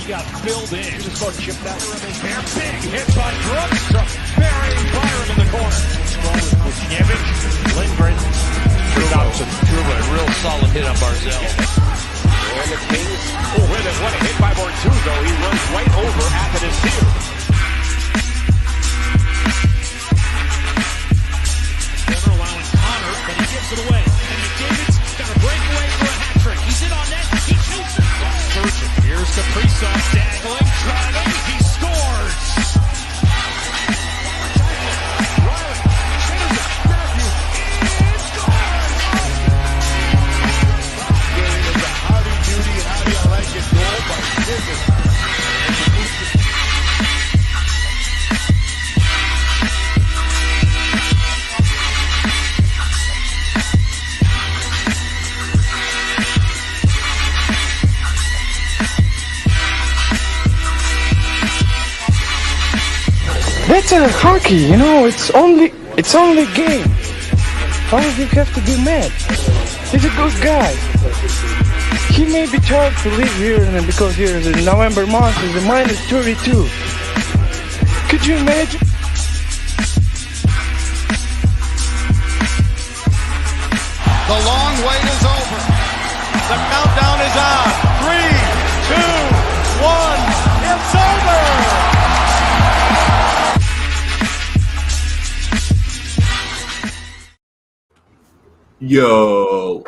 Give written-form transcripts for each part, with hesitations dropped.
got filled in. He was going to chip that from his hair. Big hit by Brooks. Burying Byram in the corner. Strong with Kuskiewicz. Lindgren. Truba, a real solid hit on Barzell. And the Kings. Oh, what a hit by Bortuzzo. He runs right over Atkinson Field. Corner allowing Connor, but he gives it away. And McDavid's got a breakaway for a hat trick. He's in on net. He shoots it. Searching. Here's Kaprizov dangling, driving. He scores. Riley changes it. Matthew. It's gone. Getting into howdy doody and how do you like it goal by Scissors. That's hockey, you know. It's only a game. Why do you have to be mad? He's a good guy. He may be charged to live here, and because here is the November month is a minus 32. Could you imagine? The long wait is over. The countdown is on. 3, 2, 1. It's over. Yo,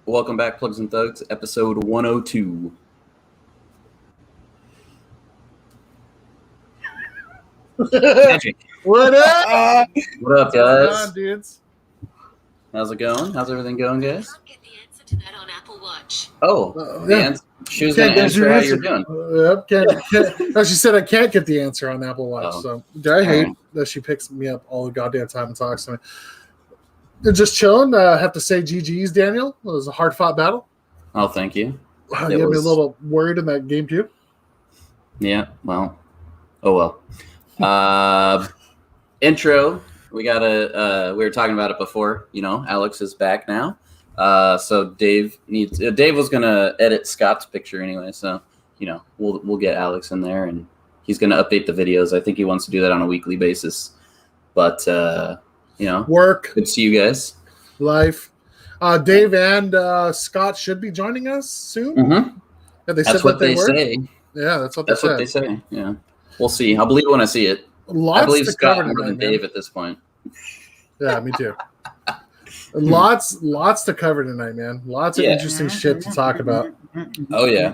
welcome back, Plugs and Thugs, episode 102. Magic. What up? What up, What's going guys? on, dudes? How's it going? How's everything going, guys? Can't get the answer to that on Apple Watch. Oh, Yeah. she was going to answer how you're doing. No, she said I can't get the answer on Apple Watch. Oh. So I hate that she picks me up all the goddamn time and talks to me. They're just chilling. Have to say GG's, Daniel. It was a hard-fought battle. Oh, thank you. You It had me a was- little worried in that game, too. Yeah, well. Oh, well. Intro. We were talking about it before. You know, Alex is back now. So Dave was going to edit Scott's picture anyway. So, you know, we'll get Alex in there and he's going to update the videos. I think he wants to do that on a weekly basis. But, you know, Work, good to see you guys. life. Dave and Scott should be joining us soon. Mm-hmm. Yeah, they That's said what that they were. say. Yeah, that's what they That's said. what they say. Yeah. We'll see. I'll believe it when I see it. I Lots believe to Scott cover more than tonight, man. Dave at this point. Yeah, me too. Lots to cover tonight, man. Lots of Yeah. interesting shit to talk about. Oh, yeah.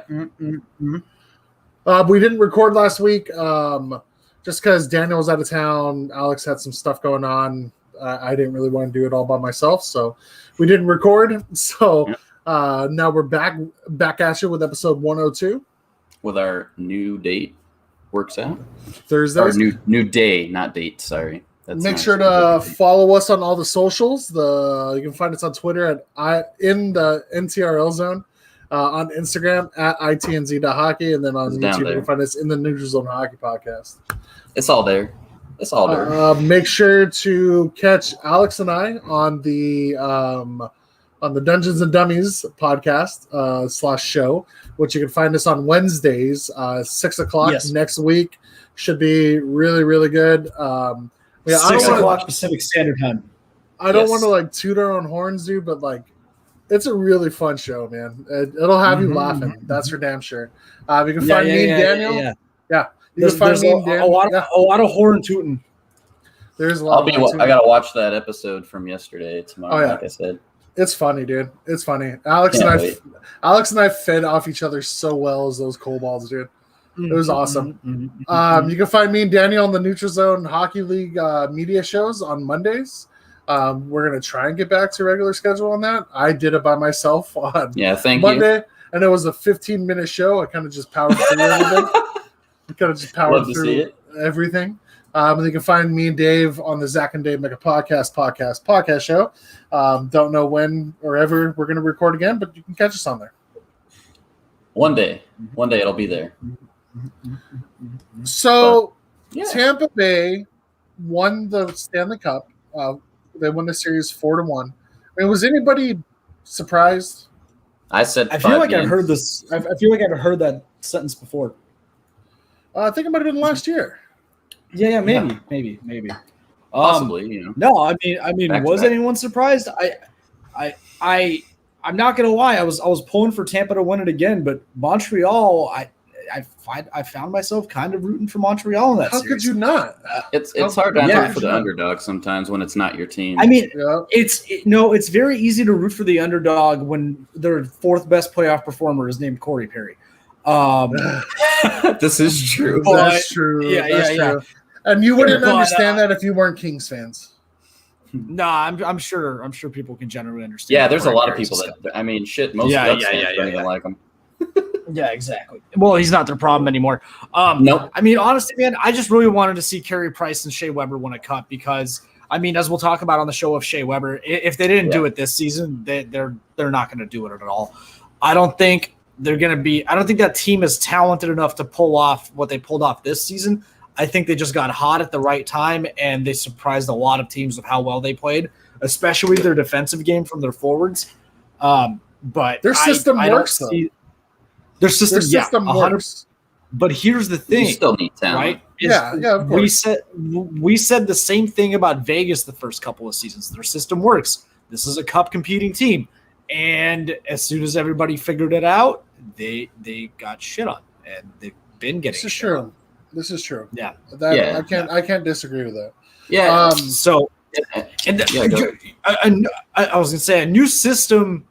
We didn't record last week just because Daniel was out of town. Alex had some stuff going on. I didn't really want to do it all by myself, so we didn't record. So now we're back at you with episode 102. With our new date works out. Thursdays. Our new day, not date. Sorry. That's Make not- sure to follow us on all the socials. You can find us on Twitter in the NTRL zone, on Instagram at itnz.hockey, and then on It's down YouTube you there. can find us in the Neutral Zone Hockey Podcast. It's all there. It's all there. Make sure to catch Alex and I on the Dungeons and Dummies podcast / show, which you can find us on Wednesdays, 6:00 next week. Should be really, really good. Yeah, 6 o'clock Pacific Standard Time. I don't Yes. want to like toot our own horns, dude, but like, it's a really fun show, man. It'll have you laughing. That's for damn sure. You can find me and Daniel. Yeah. You can find There's me and a Daniel. lot of horn tooting. There's a lot. I gotta watch that episode from yesterday tomorrow. Oh, yeah. Like I said, It's funny, dude. It's funny. Alex Can't and wait. I fed off each other so well as those kobolds, dude. It was awesome. You can find me and Daniel on the Neutral Zone Hockey League media shows on Mondays. We're gonna try and get back to regular schedule on that. I did it by myself on yeah. Thank Monday, you. and it was a 15-minute show. I kind of just powered through everything. Love to see it. Everything. And you can find me and Dave on the Zach and Dave Make a podcast show. Don't know when or ever we're going to record again, but you can catch us on there. One day it'll be there. So Yeah. Tampa Bay won the Stanley Cup. They won the series 4-1. I mean, was anybody surprised? I said. I feel like I've games. heard this. I feel like I've heard that sentence before. I think it might have been last year. Yeah, maybe. Possibly, you know. No, I mean, Back to was back. anyone surprised? I'm not gonna lie. I was pulling for Tampa to win it again, but Montreal, I found myself kind of rooting for Montreal in that How series. could you not? It's hard to Yeah. root for the underdog sometimes when it's not your team. I mean, Yeah. it's very easy to root for the underdog when their fourth best playoff performer is named Corey Perry. This is true. But- That's true. yeah, That's yeah, true. And you wouldn't But, understand that if you weren't Kings fans. Nah, I'm sure people can generally understand. Yeah, that there's a Corey lot of Perry's people a that I mean, shit. Most Yeah, Ducks yeah, fans yeah, don't yeah, even yeah. like him. Yeah, exactly. Well, he's not their problem anymore. Nope. I mean, honestly, man, I just really wanted to see Carey Price and Shea Weber win a cup because, I mean, as we'll talk about on the show of Shea Weber, if they didn't do it this season, they're not going to do it at all. I don't think they're going to be. I don't think that team is talented enough to pull off what they pulled off this season. I think they just got hot at the right time and they surprised a lot of teams with how well they played, especially their defensive game from their forwards. But Their system I don't works, though. see- Their system, Their system 100%. works. But here's the You thing, still need talent. right? Yeah, of course. We said the same thing about Vegas the first couple of seasons. Their system works. This is a cup competing team, and as soon as everybody figured it out, they got shit on, and they've been getting. This is shit on. true. This is true. Yeah. That I can't disagree with that. Yeah. So, and Yeah, go ahead. I was gonna say a new system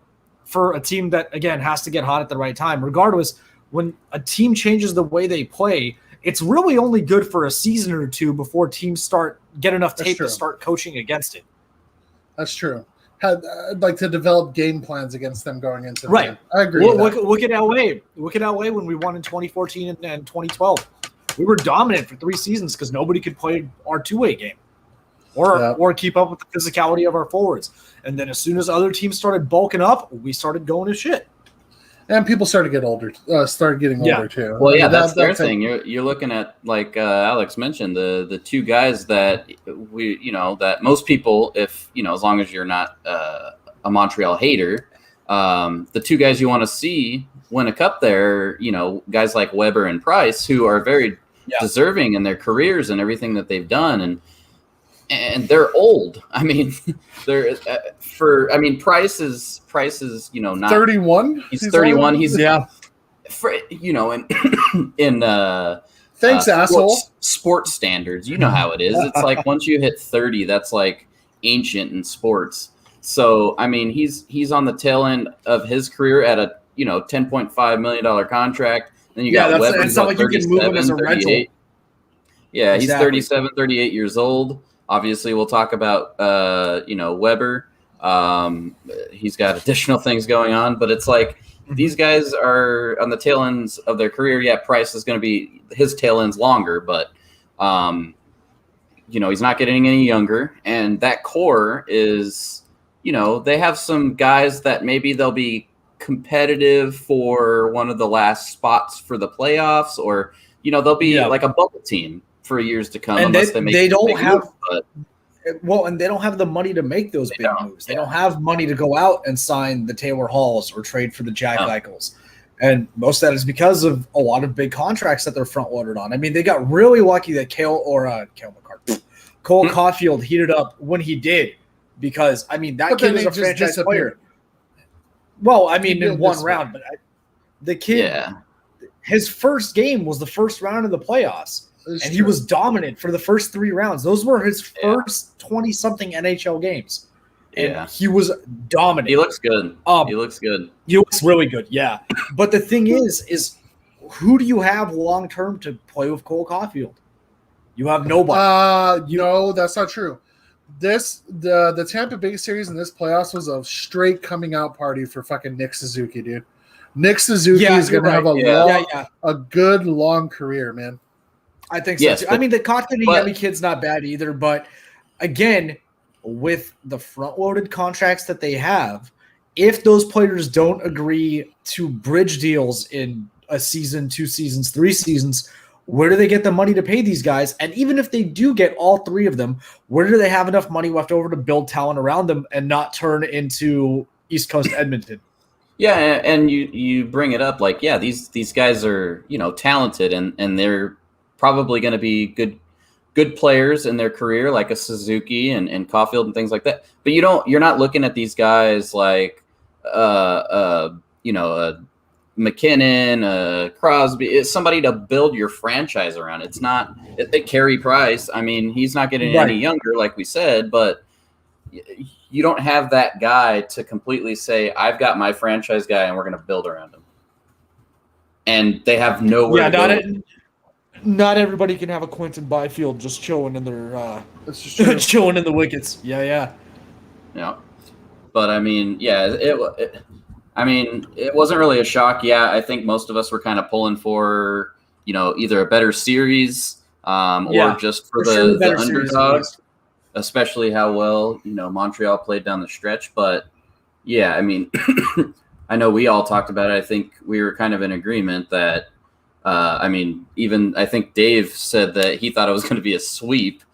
for a team that again has to get hot at the right time. Regardless, when a team changes the way they play, it's really only good for a season or two before teams get enough That's tape true. to start coaching against it. That's true. I'd like to develop game plans against them going into the Right. game. I agree. with that. Look at LA. Look at LA when we won in 2014 and 2012. We were dominant for 3 seasons because nobody could play our two-way game or keep up with the physicality of our forwards. And then as soon as other teams started bulking up, we started going to shit. And people started to get older. Started getting Yeah. older too. Well, yeah, I mean, that's their it. thing. You're looking at, like Alex mentioned, the two guys that that most people, if as long as you're not a Montreal hater, the two guys you want to see win a cup there, guys like Weber and Price, who are very deserving in their careers and everything that they've done, and they're old. I mean, they're Price is not 31. He's 31. old? He's in Thanks, asshole. sports standards. You know how it is. It's like once you hit 30, that's like ancient in sports. So I mean, he's on the tail end of his career at a $10.5 million contract. Then you got Weber. it's not like you can move him as a rental. 38. Yeah, he's Exactly. 37, 38 years old. Obviously, we'll talk about Weber. He's got additional things going on, but it's like these guys are on the tail ends of their career. Yeah, Price is going to be his tail ends longer, but he's not getting any younger. And that core is, they have some guys that maybe they'll be competitive for one of the last spots for the playoffs, or they'll be like a bubble team for years to come. And unless they don't big have. move, but Well, and they don't have the money to make those big moves. They don't have money to go out and sign the Taylor Halls or trade for the Jack Eichels. And most of that is because of a lot of big contracts that they're front loaded on. I mean, they got really lucky that Cole Caulfield heated up when he did, because that But kid then is he a just franchise disappeared. player. Well, in He'll one disappear. round, but the kid, his first game was the first round of the playoffs. It's And he true. was dominant for the first 3 rounds. Those were his first 20-something NHL games. And he was dominant. he looks good. He looks good. He looks really good, yeah. But the thing is who do you have long-term to play with Cole Caulfield? You have nobody. No, that's not true. The Tampa Bay series in this playoffs was a straight coming out party for fucking Nick Suzuki, dude. Nick Suzuki is going to have a good long career, man. I think so. Yes, too. but- The Kotkaniemi kid's not bad either, but again, with the front-loaded contracts that they have, if those players don't agree to bridge deals in a season, 2 seasons, 3 seasons, where do they get the money to pay these guys? And even if they do get all 3 of them, where do they have enough money left over to build talent around them and not turn into East Coast Edmonton? Yeah, and you bring it up like, these guys are talented and they're probably going to be good players in their career, like a Suzuki and Caulfield and things like that. But you're not looking at these guys like McKinnon, Crosby. It's somebody to build your franchise around. It's not Carey Price. I mean, he's not getting any younger, like we said, but you don't have that guy to completely say, I've got my franchise guy and we're going to build around him. And they have nowhere to go. Not everybody can have a Quentin Byfield just chilling in their chilling in the wickets. Yeah. But I mean, it wasn't really a shock. Yeah, I think most of us were kind of pulling for, either a better series or just for the underdog, especially how well, Montreal played down the stretch. But yeah, I mean, I know we all talked about it. I think we were kind of in agreement that, even I think Dave said that he thought it was going to be a sweep.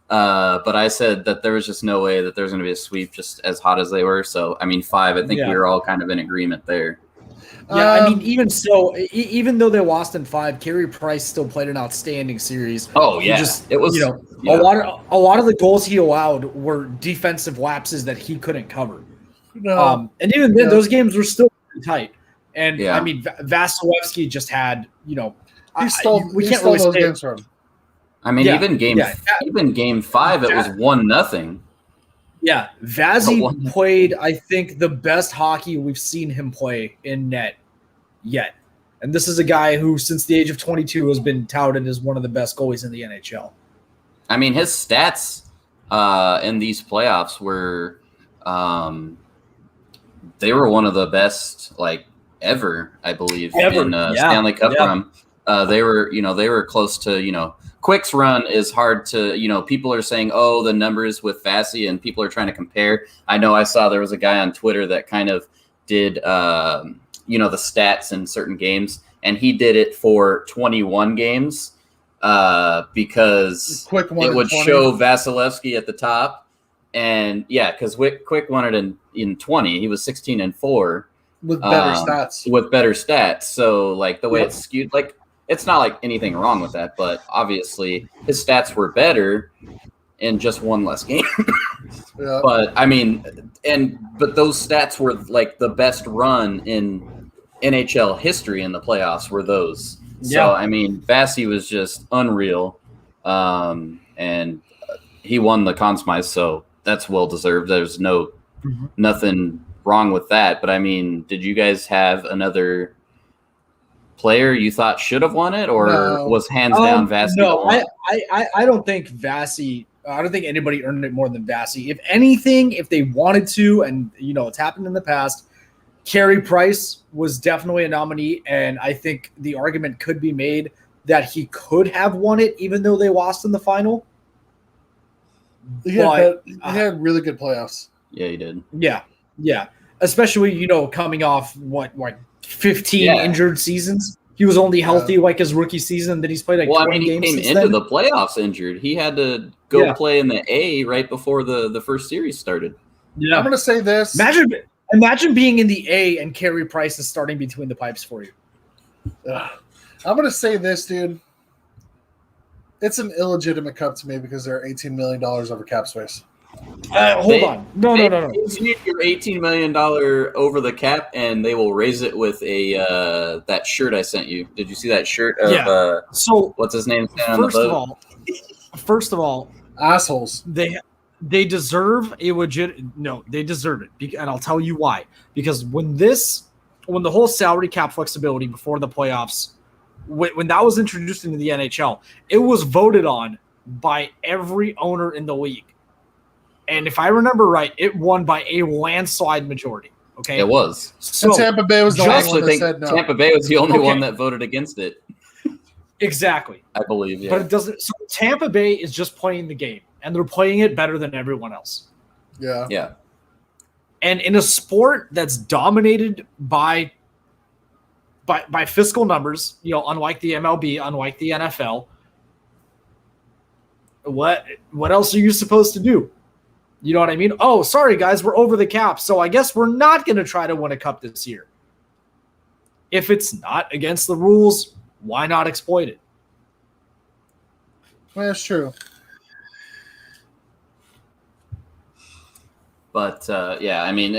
But I said that there was just no way that there was going to be a sweep just as hot as they were. So, 5, I think we were all kind of in agreement there. Yeah, even so, even though they lost in 5, Carey Price still played an outstanding series. Oh, yeah. It was, a lot of the goals he allowed were defensive lapses that he couldn't cover. No. And even then, those games were still tight. And, Vasilevsky just had, we can't really those say games from him. Even game 5, it was 1-0. Yeah, Vazzy played, I think, the best hockey we've seen him play in net yet. And this is a guy who, since the age of 22, has been touted as one of the best goalies in the NHL. His stats in these playoffs were they were one of the best ever, I believe, in Stanley Cup run. They were close to, Quick's run is hard to, people are saying, oh, the numbers with Vasi, and people are trying to compare. I know I saw there was a guy on Twitter that kind of did, the stats in certain games, and he did it for 21 games because Quick it would 20. show Vasilevsky at the top. And because Quick won it in 20. He was 16-4. With better stats. With better stats. So, the way it's skewed, it's not anything wrong with that, but obviously his stats were better in just one less game. Yeah. But but those stats were the best run in NHL history in the playoffs were those. So Vasi was just unreal, and he won the Conn Smythe, so that's well deserved. There's nothing wrong with that. But did you guys have another player you thought should have won it, or was hands down Vasi? No, I don't think Vasi. I don't think anybody earned it more than Vasi. If anything, if they wanted to, and it's happened in the past, Carey Price was definitely a nominee, and I think the argument could be made that he could have won it, even though they lost in the final. He had really good playoffs. Yeah, he did. Yeah. Especially, coming off 15 injured seasons. He was only healthy his rookie season. Then he's played 20 games. He came into the playoffs injured. He had to go play in the A right before the first series started. Yeah, I'm going to say this. Imagine being in the A and Carey Price is starting between the pipes for you. I'm going to say this, dude. It's an illegitimate cup to me because they're $18 million over cap space. Hold on. No. You need your $18 million over the cap, and they will raise it with that shirt I sent you. Did you see that shirt of so what's his name? First of all, assholes. They deserve a legit. No, they deserve it, and I'll tell you why. Because when the whole salary cap flexibility before the playoffs, when that was introduced into the NHL, it was voted on by every owner in the league. And if I remember right, it won by a landslide majority. Okay, it was. So Tampa Bay was the only one that said no. Tampa Bay was the only one that voted against it. Exactly, I believe. Yeah, but it doesn't. So Tampa Bay is just playing the game, and they're playing it better than everyone else. Yeah. And in a sport that's dominated by fiscal numbers, unlike the MLB, unlike the NFL, what else are you supposed to do? You know what I mean? Oh, sorry, guys, we're over the cap, so I guess we're not going to try to win a cup this year. If it's not against the rules, why not exploit it? That's true. But yeah, I mean,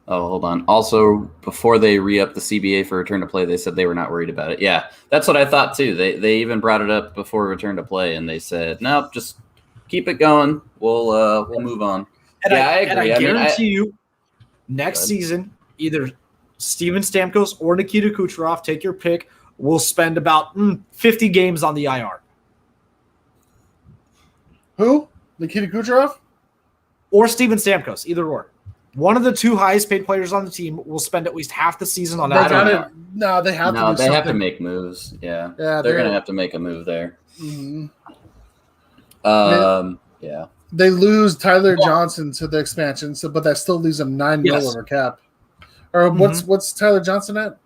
oh, hold on. Also, before they re-up the CBA for return to play, they said they were not worried about it. Yeah, that's what I thought too. They even brought it up before return to play, and they said, "Nope, just keep it going. We'll move on." And yeah, I agree. guarantee you, next season, either Steven Stamkos or Nikita Kucherov, take your pick, will spend about 50 games on the IR. Who? Nikita Kucherov? Or Steven Stamkos, either or. One of the two highest paid players on the team will spend at least half the season on that. They have to. No, do they have to something. make moves. Yeah, Yeah, they're gonna have to make a move there. Mhm. Yeah. They lose Tyler Johnson to the expansion, but that still leaves them $9 million over cap. Or what's Tyler Johnson at?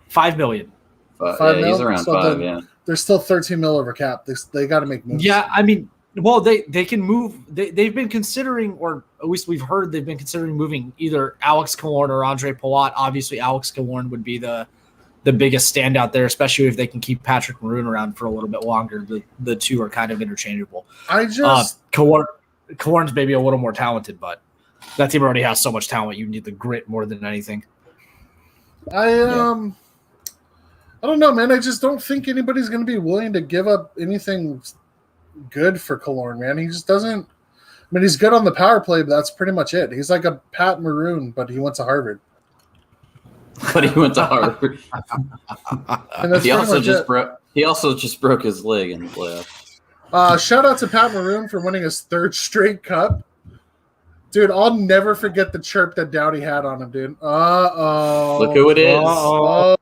$5 million. But, $5 he's million? around So 5. then- Yeah. They're still $13 million over cap. They got to make moves. Yeah, I mean, well, they can move. They've been considering, or at least we've heard they've been considering moving either Alex Killorn or Andre Palat. Obviously, Alex Killorn would be the biggest standout there, especially if they can keep Patrick Maroon around for a little bit longer. The two are kind of interchangeable. I just Killorn's maybe a little more talented, but that team already has so much talent. You need the grit more than anything. I don't know, man. I just don't think anybody's going to be willing to give up anything good for Killorn, man. He just doesn't. I mean, he's good on the power play, but that's pretty much it. He's like a Pat Maroon, but he went to Harvard. But he went to Harvard. And that's he pretty much it. He also just broke his leg in the playoff. Shout out to Pat Maroon for winning his 3rd straight cup. Dude, I'll never forget the chirp that Doughty had on him, dude. Uh-oh. Look who it is. Oh,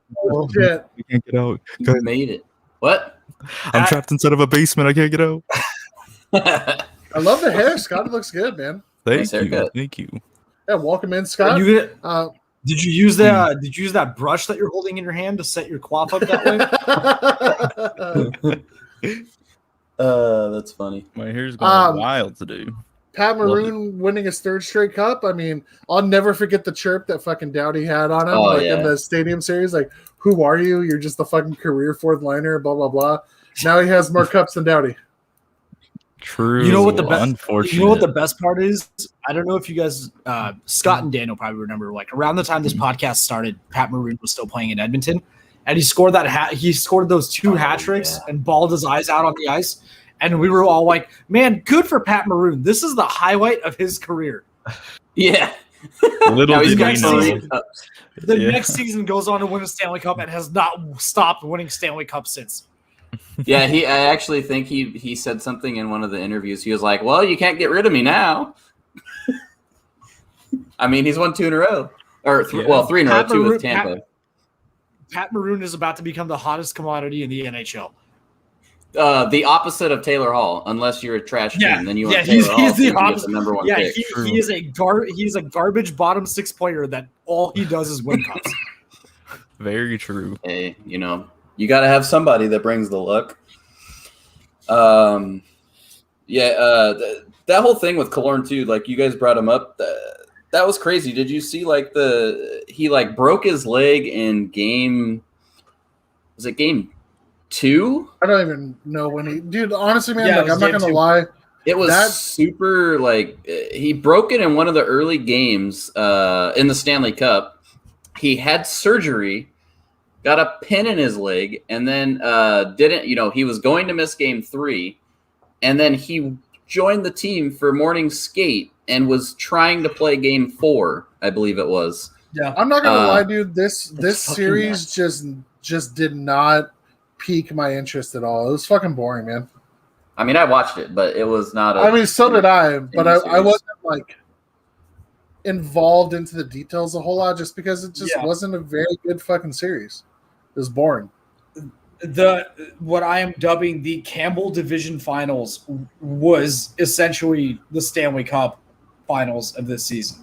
shit. We can't get out. He made it. What? I'm trapped inside of a basement. I can't get out. I love the hair. Scott looks good, man. Thank Nice you. haircut. Thank you. Yeah, welcome in, Scott. Did you use that brush that you're holding in your hand to set your coif up that way? That's funny. My hair's going wild today. Pat Maroon winning his 3rd straight cup. I mean, I'll never forget the chirp that fucking Doughty had on him in the Stadium Series. Like, who are you? You're just a fucking career 4th liner, blah, blah, blah. Now he has more cups than Doughty. True. You know what the best? Unfortunate. You know what the best part is? I don't know if you guys, Scott and Daniel probably remember. Like around the time this podcast started, Pat Maroon was still playing in Edmonton, and he scored He scored those 2 hat tricks and balled his eyes out on the ice. And we were all like, "Man, good for Pat Maroon. This is the highlight of his career." Yeah. Little did we next know. season. The next season goes on to win a Stanley Cup and has not stopped winning Stanley Cups since. Yeah, I actually think he said something in one of the interviews. He was like, "Well, you can't get rid of me now." I mean, he's won 2 in a row, or 3 in a row, 2 with Tampa. Pat Maroon is about to become the hottest commodity in the NHL. The opposite of Taylor Hall, unless you're a trash team, then you want he's Taylor Hall the to get opposite. the number 1 Yeah, pick. he's a garbage bottom 6 player that all he does is win cups. Very true. Hey, you got to have somebody that brings the luck. That whole thing with Killorn too, like you guys brought him up, that was crazy. Did you see like he broke his leg in game 2? I don't even know when he. Dude, honestly, man, Yeah, I'm not going to lie. It was super he broke it in one of the early games in the Stanley Cup. He had surgery, got a pin in his leg, and then he was going to miss game 3, and then he joined the team for morning skate and was trying to play game 4, I believe it was. Yeah, I'm not going to lie, dude. This series nuts. just did not pique my interest at all. It was fucking boring, man. I mean, I watched it, but it was not so did I, but I series. wasn't like involved into the details a whole lot just because it just wasn't a very good fucking series. It was boring. What I am dubbing the Campbell Division Finals was essentially the Stanley Cup Finals of this season.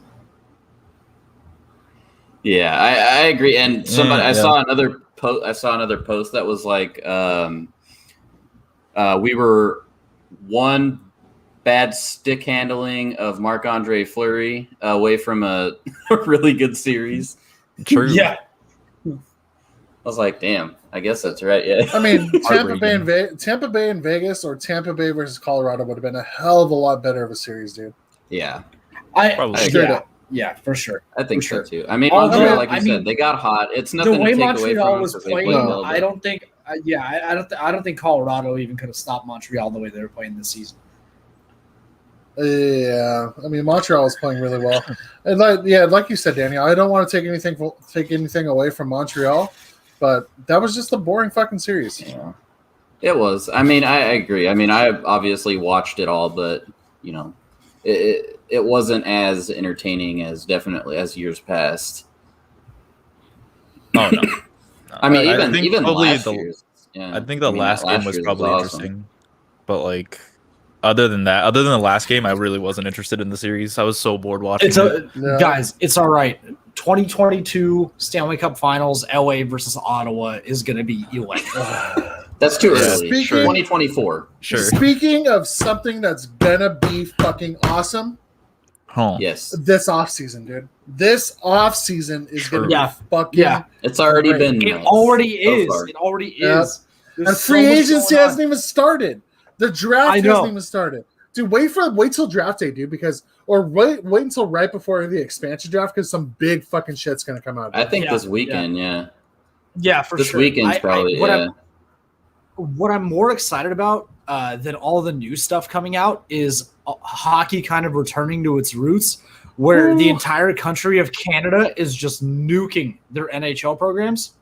Yeah, I agree. And somebody I saw another post that was like we were one bad stick handling of Marc-Andre Fleury away from a really good series. True. Yeah. was like, damn, I guess that's right. Yeah. I mean, Tampa Bay Heartbreaking. and Vegas, or Tampa Bay versus Colorado would have been a hell of a lot better of a series, dude. Yeah, Probably. Straight up. Yeah, for sure. I think For so too. I mean, Although, Montreal, like you I said, mean, they got hot. It's The nothing way to take away Montreal from was them 'cause they playing, played well, I but- don't think. I don't think Colorado even could have stopped Montreal the way they were playing this season. Yeah, I mean Montreal was playing really well, and like you said, Daniel, I don't want to take anything away from Montreal, but that was just a boring fucking series. Yeah. It was. I mean, I agree. I mean, I obviously watched it all, but you know, it wasn't as entertaining as definitely as years past. Oh no. I mean, I think even probably last the- year's. Yeah. I think the I mean, last game was year's probably awesome. interesting, but like other than the last game, I really wasn't interested in the series. I was so bored watching it. Yeah. Guys, it's all right. 2022 Stanley Cup Finals, LA versus Ottawa is going to be electric. That's too Yeah, early. speaking- 2024. Sure. Speaking of something that's gonna be fucking awesome, Huh. Yes, this offseason, dude. This offseason is gonna Sure. be Yeah. fucking Yeah. it's already Great. been. It nice already so is. far. It already Yeah. is. There's and so free much agency going on. hasn't even started. The draft I know. hasn't even started. Dude, wait till draft day, dude, wait until right before the expansion draft because some big fucking shit's gonna come out. I think Yeah, this weekend, yeah. Yeah, for This sure. weekend's probably, What I'm more excited about than all the new stuff coming out is hockey kind of returning to its roots, where the entire country of Canada is just nuking their NHL programs.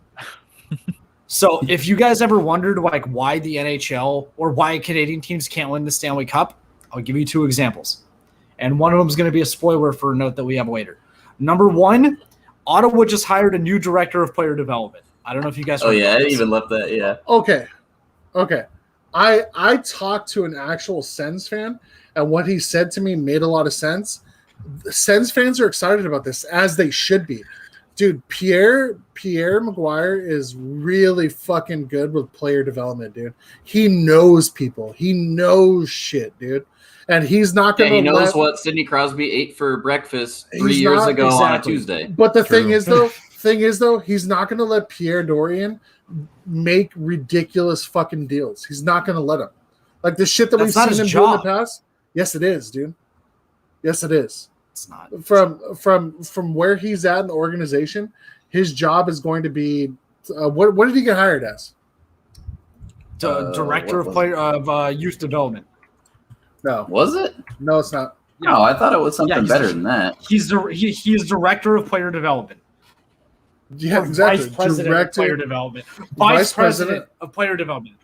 So if you guys ever wondered like why the NHL or why Canadian teams can't win the Stanley Cup, I'll give you two examples. And one of them is going to be a spoiler for a note that we have later. Number one, Ottawa just hired a new director of player development. I don't know if you guys Oh heard yeah, I about didn't this. even left that. Yeah. Okay. I talked to an actual Sens fan, and what he said to me made a lot of sense. The Sens fans are excited about this, as they should be. Dude, Pierre Maguire is really fucking good with player development, dude. He knows people. He knows shit, dude. And he's not Yeah, going to he knows what Sidney Crosby ate for breakfast 3 He's years not- ago on a exactly. Tuesday. But the True. thing is though, he's not going to let Pierre Dorian make ridiculous fucking deals. He's not going to let him. Like the shit that That's we've not seen him his do in the job. past. Yes, it is, dude. Yes, it is. It's not. From where he's at in the organization, his job is going to be what did he get hired as? Director what of was youth development. No, Was it? no, it's not. No, I thought it was something he's better the- than that. He is director of player development. Yeah, Or exactly. Vice president of player development. Vice president of player development.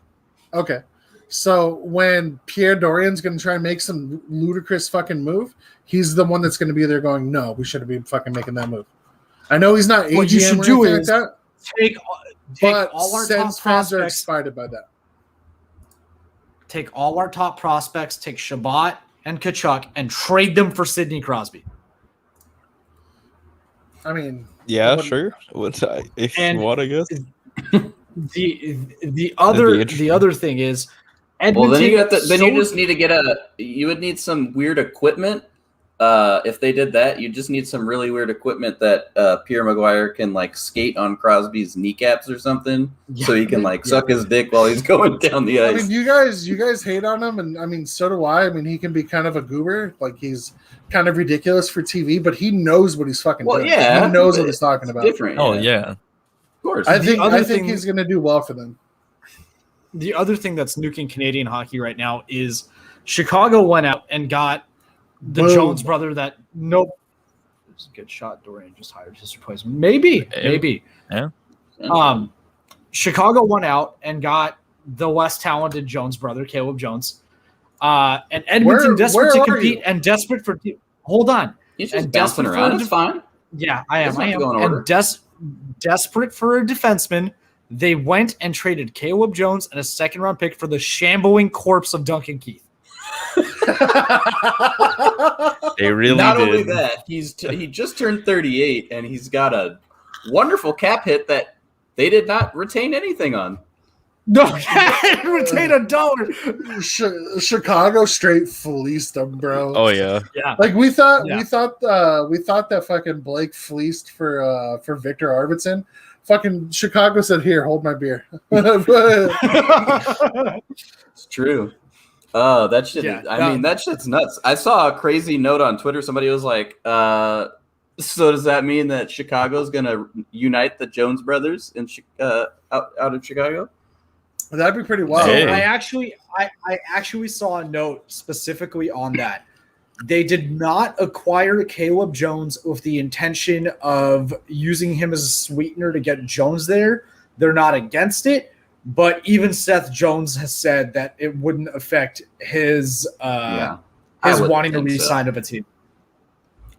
Okay. So when Pierre Dorian's going to try and make some ludicrous fucking move, he's the one that's going to be there going, no, we shouldn't be fucking making that move. I know he's not AGM What you should or do anything is like that, Take but all our top Sens fans are prospects. excited by that. Take all our top prospects. Take Shabbat and Kachuk and trade them for Sidney Crosby. I mean, Yeah, What- sure. If And- you want, I guess. The other interesting. thing is Well, Edmonton. then you so- just need to get you would need some weird equipment. If they did that, you just need some really weird equipment that Pierre Maguire can like skate on Crosby's kneecaps or something, so he can like suck his dick while he's going down the I ice. mean, you guys hate on him, and I mean, so do I. I mean, he can be kind of a goober, like he's kind of ridiculous for TV, but he knows what he's fucking Well, doing. yeah, he knows what but he's talking it's about. different. Oh yeah, yeah. of course. I The other think thing- he's going to do well for them. The other thing that's nuking Canadian hockey right now is Chicago went out and got the Boom. Jones brother that nope. It was a good shot. Dorian just hired his replacement. Maybe. Yeah. Chicago went out and got the less talented Jones brother, Caleb Jones. And Edmonton Where desperate to are compete you? and desperate for hold on. He's just and bouncing desperate around. for It's fine. Yeah, I am. Doesn't I have am. to go in order. And desperate for a defenseman, they went and traded Caleb Jones and a second-round pick for the shambling corpse of Duncan Keith. They really Not did. only that, he just turned 38, and he's got a wonderful cap hit that they did not retain anything on. No, retain $1. Chicago straight fleeced them, bro. Oh yeah. Yeah, Like we thought Yeah. that fucking Blake fleeced for Victor Arvidsson. Fucking Chicago said, "Here, hold my beer." It's true. Oh, that shit. Yeah, I mean, that shit's nuts. I saw a crazy note on Twitter. Somebody was like, so does that mean that Chicago's going to unite the Jones brothers in out of Chicago? That'd be pretty wild. Hey. I actually saw a note specifically on that. They did not acquire Caleb Jones with the intention of using him as a sweetener to get Jones there. They're not against it, but even Seth Jones has said that it wouldn't affect his I wouldn't wanting to think so. re-sign of a team.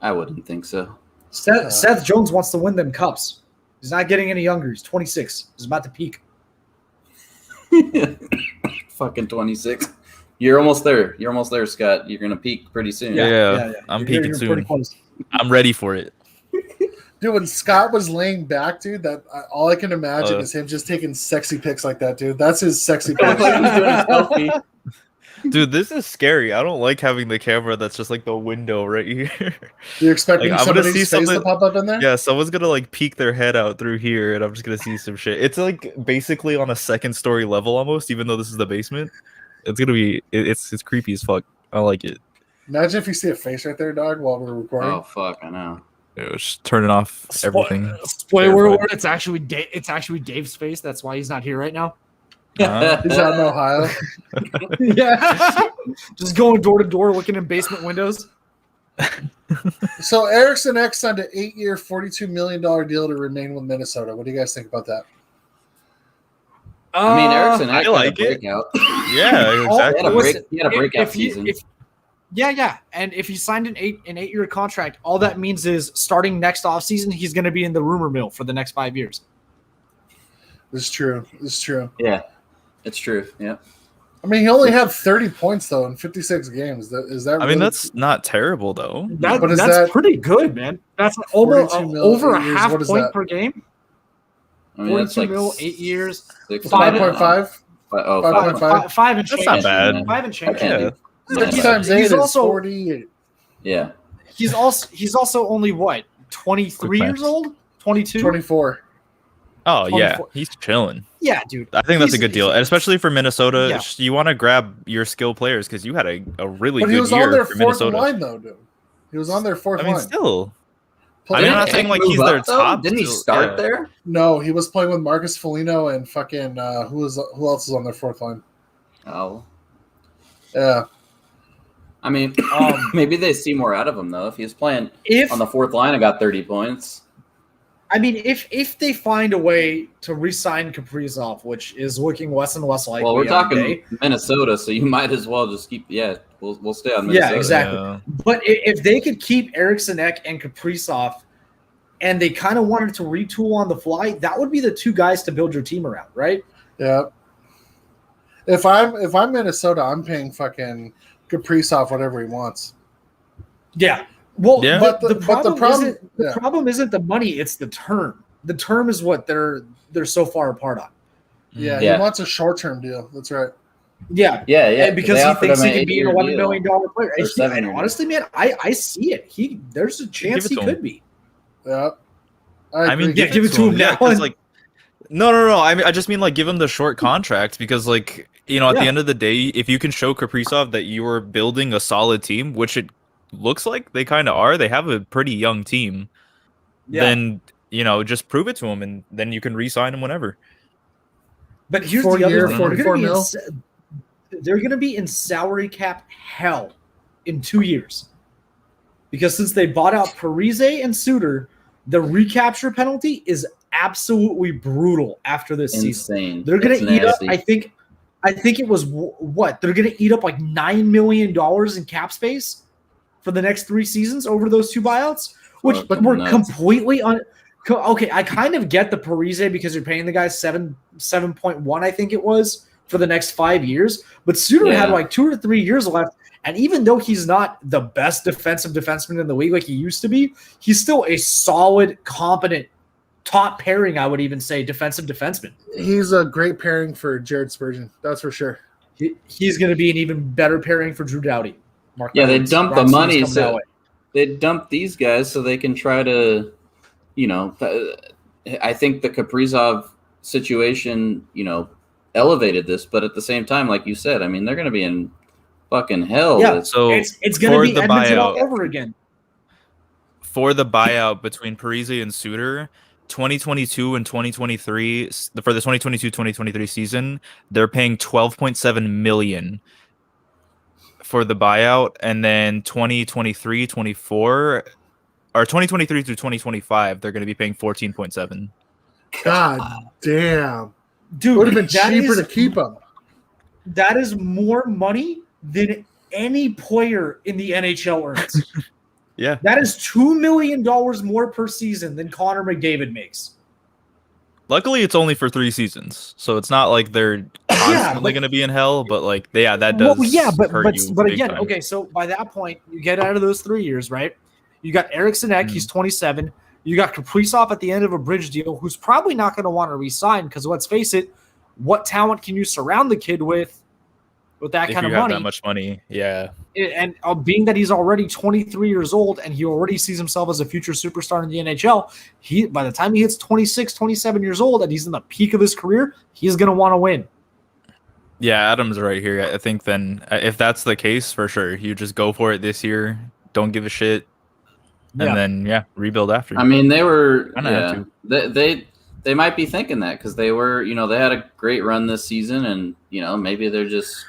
I wouldn't think so. Seth Jones wants to win them cups. He's not getting any younger. He's 26. He's about to peak. Fucking 26. You're almost there. You're almost there, Scott. You're gonna peak pretty soon. Yeah. I'm peaking You're soon. pretty close. I'm ready for it. Dude, when Scott was laying back, dude, all I can imagine is him just taking sexy pics like that, dude. That's his sexy pics. Like he's doing a selfie. Dude, this is scary. I don't like having the camera that's just like the window right here. You're expecting Like, I'm gonna somebody's see face to something- pop up in there? Yeah, someone's gonna like peek their head out through here, and I'm just gonna see some shit. It's like basically on a second story level almost, even though this is the basement. It's gonna be it's creepy as fuck. I like it. Imagine if you see a face right there, dog, while we're recording. Oh fuck! I know. It was just turning off everything. Spoiler Terrified. alert! It's actually Dave's face. That's why he's not here right now. He's out in Ohio. Yeah, just going door to door, looking in basement windows. So Erickson X signed an 8-year, $42 million deal to remain with Minnesota. What do you guys think about that? I mean, Erickson I had a like it. breakout. Yeah, exactly. He had a breakout If you- season. Yeah, and if he signed an 8-year contract, all that means is starting next offseason, he's going to be in the rumor mill for the next 5 years. It's true. Yeah, it's true. Yeah. I mean, he only had 30 points, though, in 56 games. Is that I mean, really- that's not terrible though. But is That's that- pretty good, man. That's almost 42 mil, over a 8 years, half what is point that? per game. I mean, that's 42 like mil, 8 years. 6 5.5? Oh, 5.5. Five and change. That's not bad. 5 and change. Okay. Yeah. 6 Yeah. times 8 He's is also- 48. Yeah. He's also only what, 23 Quick years maths. old? 22? 24. Oh yeah, 24. he's chilling. Yeah, dude. I think that's a He's- good deal, and especially for Minnesota. Yeah. You want to grab your skill players because you had a really But he good was on year their for fourth Minnesota. line, though, dude. He was on their fourth I mean, line. still, Play- I mean, I'm not Didn't saying like Eck he's move their up, though? top. Didn't he still- start yeah. there? No, he was playing with Marcus Foligno and fucking who else is on their fourth line? Oh. Yeah. I mean, maybe they see more out of him though. If he's playing If on the fourth line and got 30 points. I mean, if they find a way to re-sign Kaprizov, which is looking less and less likely. Well, we're every talking day. Minnesota, so you might as well just keep. Yeah, we'll stay on Minnesota. Yeah, exactly. Yeah. But if they could keep Eriksson Ek and Kaprizov, and they kind of wanted to retool on the fly, that would be the two guys to build your team around, right? Yeah. If I'm Minnesota, I'm paying fucking Kaprizov whatever he wants. Yeah. Well, Yeah. but But the the problem problem- isn't the yeah. problem isn't the money; it's the term. The term is what they're so far apart on. Yeah, Yeah. he wants a short-term deal. That's right. Yeah, Yeah, yeah. because They he offered thinks him he can be an $8-year $11 deal. million player. Or And 7-year honestly, man, I see it. There's a chance he Give it to him. could be. Yeah. I mean, Yeah, give it to him now. 'cause, like, no. I mean, I just mean like give him the short contract because, like, you know, at the Yeah. end of the day, if you can show Kaprizov that you are building a solid team, which it looks like they kind of are, they have a pretty young team. Yeah. Then you know, just prove it to him, and then you can re-sign him whenever. But here's 4 the other year, thing. 44 mil. They're going to be in salary cap hell in 2 years. Because since they bought out Parise and Suter, the recapture penalty is absolutely brutal after this season. Insane. They're going It's to eat up, nasty. I think it was what? They're going to eat up like $9 million in cap space for the next 3 seasons over those 2 buyouts, which Fucking were nuts. completely okay. I kind of get the Parise because you're paying the guy 7.1, I think it was, for the next 5 years. But Suter had Yeah. like 2 or 3 years left. And even though he's not the best defensive defenseman in the league like he used to be, he's still a solid, competent, top pairing, I would even say, defensive defenseman. He's a great pairing for Jared Spurgeon. That's for sure. He's going to be an even better pairing for Drew Doughty. Mark Yeah, they Evans, dumped the Ron money, Stevens coming that so way. they dump these guys so they can try to, you know, I think the Kaprizov situation, elevated this, but at the same time, like you said, I mean, they're going to be in fucking hell. Yeah, So it's going to for be the Edmonton all buyout- over again. For the buyout between Parise and Suter, 2022 and 2023 for the 2022-2023 season, they're paying $12.7 million for the buyout, and then 2023-24 or 2023 through 2025, they're going to be paying 14.7. God damn. Dude, It would have been that cheaper is- to keep him. That is more money than any player in the NHL earns. Yeah. That is $2 million more per season than Connor McDavid makes. Luckily, it's only for 3 seasons, so it's not like they're constantly going to be in hell. But like, that does. hurt you but big again, time. okay. So by that point, you get out of those 3 years, right? You got Eriksson Ek, he's 27. You got Kaprizov at the end of a bridge deal, who's probably not going to want to resign because let's face it, what talent can you surround the kid with that If kind you of have money? that much money, yeah. And being that he's already 23 years old and he already sees himself as a future superstar in the NHL, by the time he hits 26, 27 years old and he's in the peak of his career, he's going to want to win. Yeah, Adam's right here. I think then if that's the case, for sure, you just go for it this year. Don't give a shit, and then rebuild after. I mean, they were. I don't have Yeah, they might be thinking that because they were. They had a great run this season, and maybe they're just.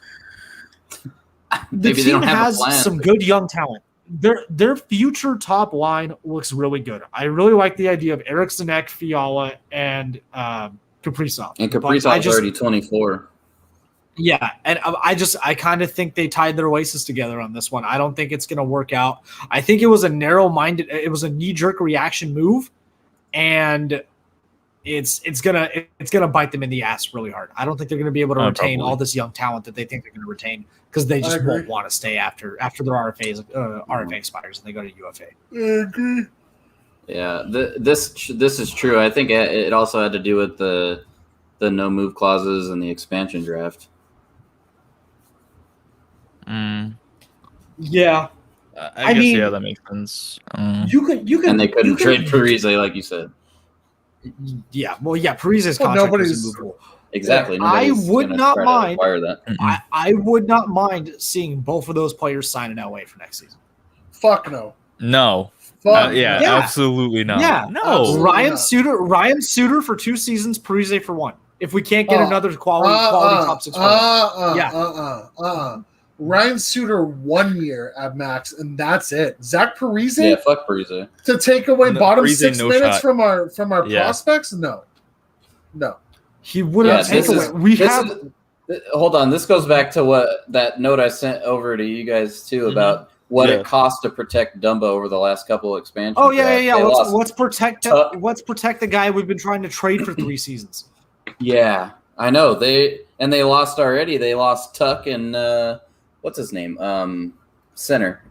The Maybe they team don't have a has plan. some good young talent. Their future top line looks really good. I really like the idea of Eriksson Ek, Fiala, and Kaprizov. And But Kaprizov's already 24. Yeah, and I kind of think they tied their laces together on this one. I don't think it's going to work out. I think it was a a knee-jerk reaction move, and it's gonna bite them in the ass really hard. I don't think they're going to be able to retain probably. all this young talent that they think they're going to retain because they just won't want to stay after their RFA expires and they go to UFA. I agree. Yeah, this is true. I think it also had to do with the no move clauses and the expansion draft. Yeah, I guess mean, that makes sense. you could, And they couldn't trade Parise, like you said. Yeah, well, yeah, Parise's Well, contract nobody's- is immovable. Exactly. I Nobody's would gonna not try to mind- require that. I would not mind seeing both of those players sign in LA for next season. Fuck no. No. Fuck Yeah, Yeah. absolutely not. Yeah. No. Absolutely. Ryan Suter for 2 seasons, Parise for 1. If we can't get Oh. another quality top 6 player. Ryan Suter 1 year at max, and that's it. Zach Parise Yeah, fuck Parise. to take away No, bottom Parise, 6 no minutes shot. from our Yeah. prospects? No. He wouldn't take away. Hold on. This goes back to what that note I sent over to you guys too about what Yeah. it cost to protect Dumbo over the last couple of expansions. Oh yeah. They lost- Let's protect Tuck. let's protect the guy we've been trying to trade for 3 seasons. Yeah, I know they lost already. They lost Tuck and what's his name? Center.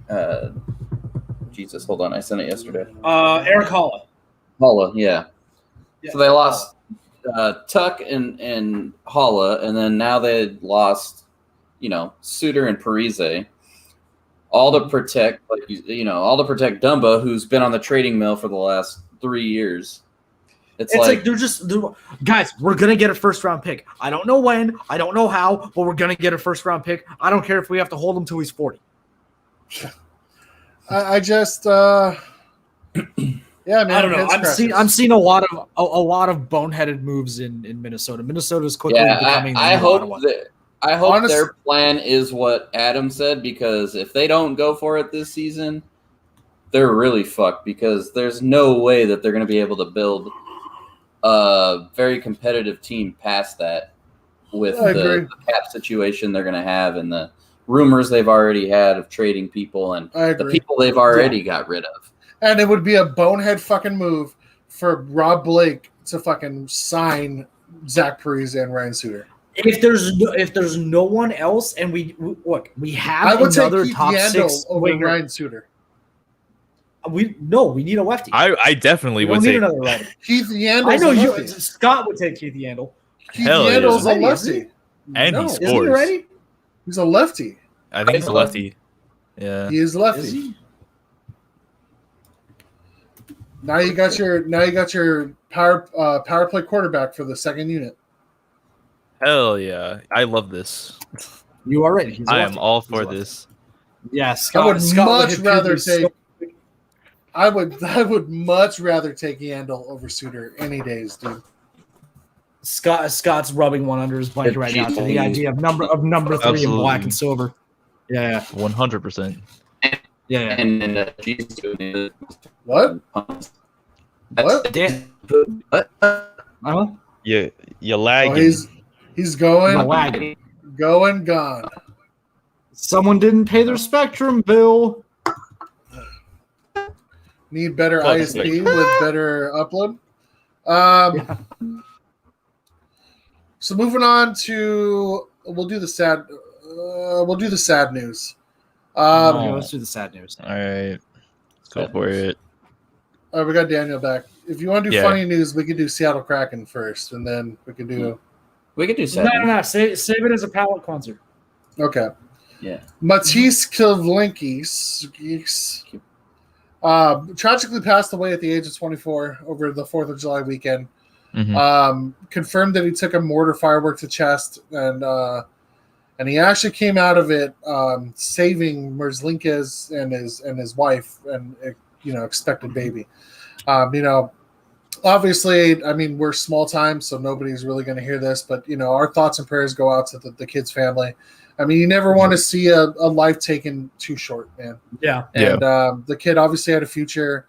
Jesus, hold on. I sent it yesterday. Eric Holla. Holla, yeah. So they lost Tuck and Holla, and then now they lost, Suter and Parise. All to protect, all to protect Dumba, who's been on the trading mill for the last 3 years. It's like guys, we're gonna get a 1st-round pick. I don't know when, I don't know how, but we're gonna get a 1st-round pick. I don't care if we have to hold him till he's 40. I just yeah, man. I don't know. head I'm seeing a lot of boneheaded moves in Minnesota. Minnesota's quickly becoming. I the new Ottawa. hope their plan is what Adam said, because if they don't go for it this season, they're really fucked, because there's no way that they're going to be able to build a very competitive team past that with the cap situation they're going to have and the rumors they've already had of trading people and I the agree. people they've already got rid of. And it would be a bonehead fucking move for Rob Blake to fucking sign Zach Parise and Ryan Suter. If there's no one else, and we have I would take another Keith top Yandel 6 over winger. Ryan Suter. We need a lefty. I definitely we would don't need take. another lefty. Keith Yandel. I know a you. lefty. Scott would take Keith Yandel. Keith Hell yeah. Yandel's a Isn't he? lefty. And he No, scores. Isn't he ready? he's a lefty. I think he's a lefty. Yeah. He is lefty. Is he? Now you got your power play quarterback for the second unit. Hell yeah. I love this. You are right. He's I lefty. am all for He's lefty. this. Yeah, I would Scott much hit rather Kubrick take. I would much rather take Yandel over Suter any days, dude. Scott's rubbing one under his blanket right now to the idea of number 3 in black and silver. Yeah, 100%. yeah. And she's doing it. What? What? Dan, What? You lagging. Oh, he's going, lagging. gone. Someone didn't pay their Spectrum bill. Need better Fuck ISP Spectrum. with better upload. So moving on to we'll do the sad news. Okay, let's do the sad news. All right. Let's go for it. All right, we got Daniel back. If you want to do Yeah. funny news, we could do Seattle Kraken first, and then we could do. We could do seven. No. Save it as a palate cleanser. Okay. Yeah. Matisse Kivlinkis tragically passed away at the age of 24 over the 4th of July weekend. Mhm. Confirmed that he took a mortar firework to chest, and he actually came out of it saving Merzlikins and his wife and expected baby. Obviously, I mean, we're small time, so nobody's really going to hear this, but our thoughts and prayers go out to the kid's family. I mean, you never want to see a life taken too short, man. Yeah. And the kid obviously had a future.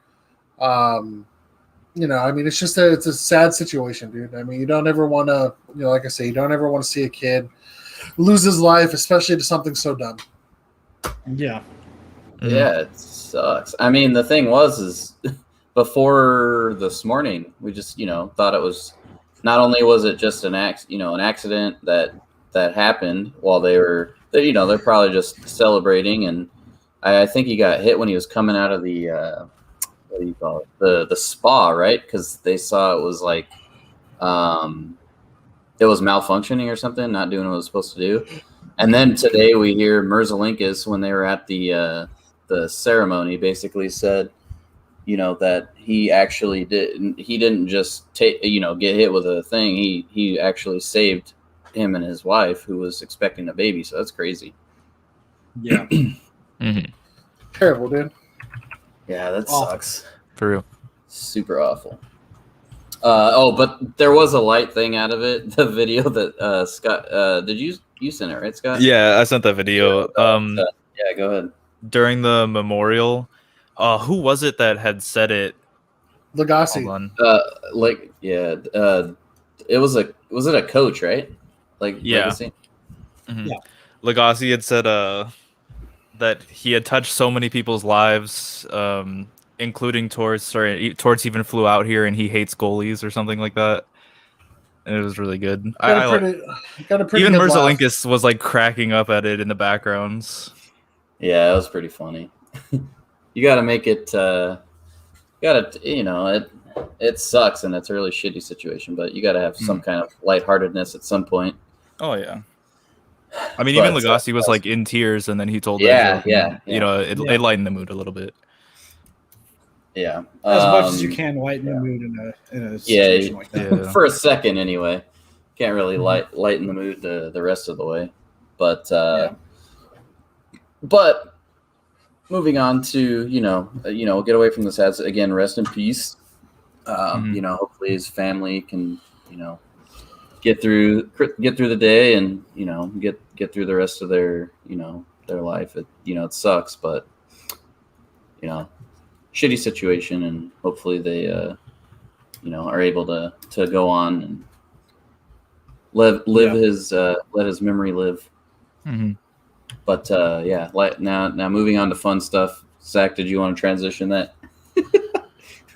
I mean, it's just it's a sad situation, dude. I mean, you don't ever want to, like I say, you don't ever want to see a kid lose his life, especially to something so dumb. Yeah. Yeah, it sucks. I mean, the thing is before this morning, we just, thought it was, not only was it just an accident that happened while they're probably just celebrating, and I think he got hit when he was coming out of the what do you call it, the spa, right? Because they saw it was like it was malfunctioning or something, not doing what it was supposed to do. And then today we hear Merzlikins, when they were at the ceremony, basically said, that he actually didn't just get hit with a thing. He actually saved him and his wife, who was expecting a baby. So that's crazy. Yeah. Terrible, dude. Yeah, that Awful. sucks. For real. Super awful. But there was a light thing out of it. The video that Scott, did you send it, right, Scott? Yeah, I sent that video. Yeah, go ahead. During the memorial, who was it that had said it? Lagasse. Hold on. Was it a coach, right? Yeah. Legacy? Mhm. Yeah. Lagasse had said that he had touched so many people's lives, including Torts even flew out here and he hates goalies or something like that. And it was really good. Got a pretty Even good laugh. Merzlikins was like cracking up at it in the backgrounds. Yeah, it was pretty funny. You got to make it. It sucks and it's a really shitty situation, but you got to have some kind of lightheartedness at some point. Oh yeah. I mean, even But, Lagasse was like in tears, and then he told Yeah, that joke, and, yeah. it lightened the mood a little bit. Yeah, As much as you can lighten the mood in a situation like that. Yeah. for a second anyway. Can't really lighten the mood the rest of the way, but but moving on to get away from the sad again. Rest in peace. Hopefully his family can get through the day and get through the rest of their their life. It sucks, but shitty situation, and hopefully they are able to go on and live his let his memory live. Mm-hmm. But now moving on to fun stuff. Zach, did you want to transition that?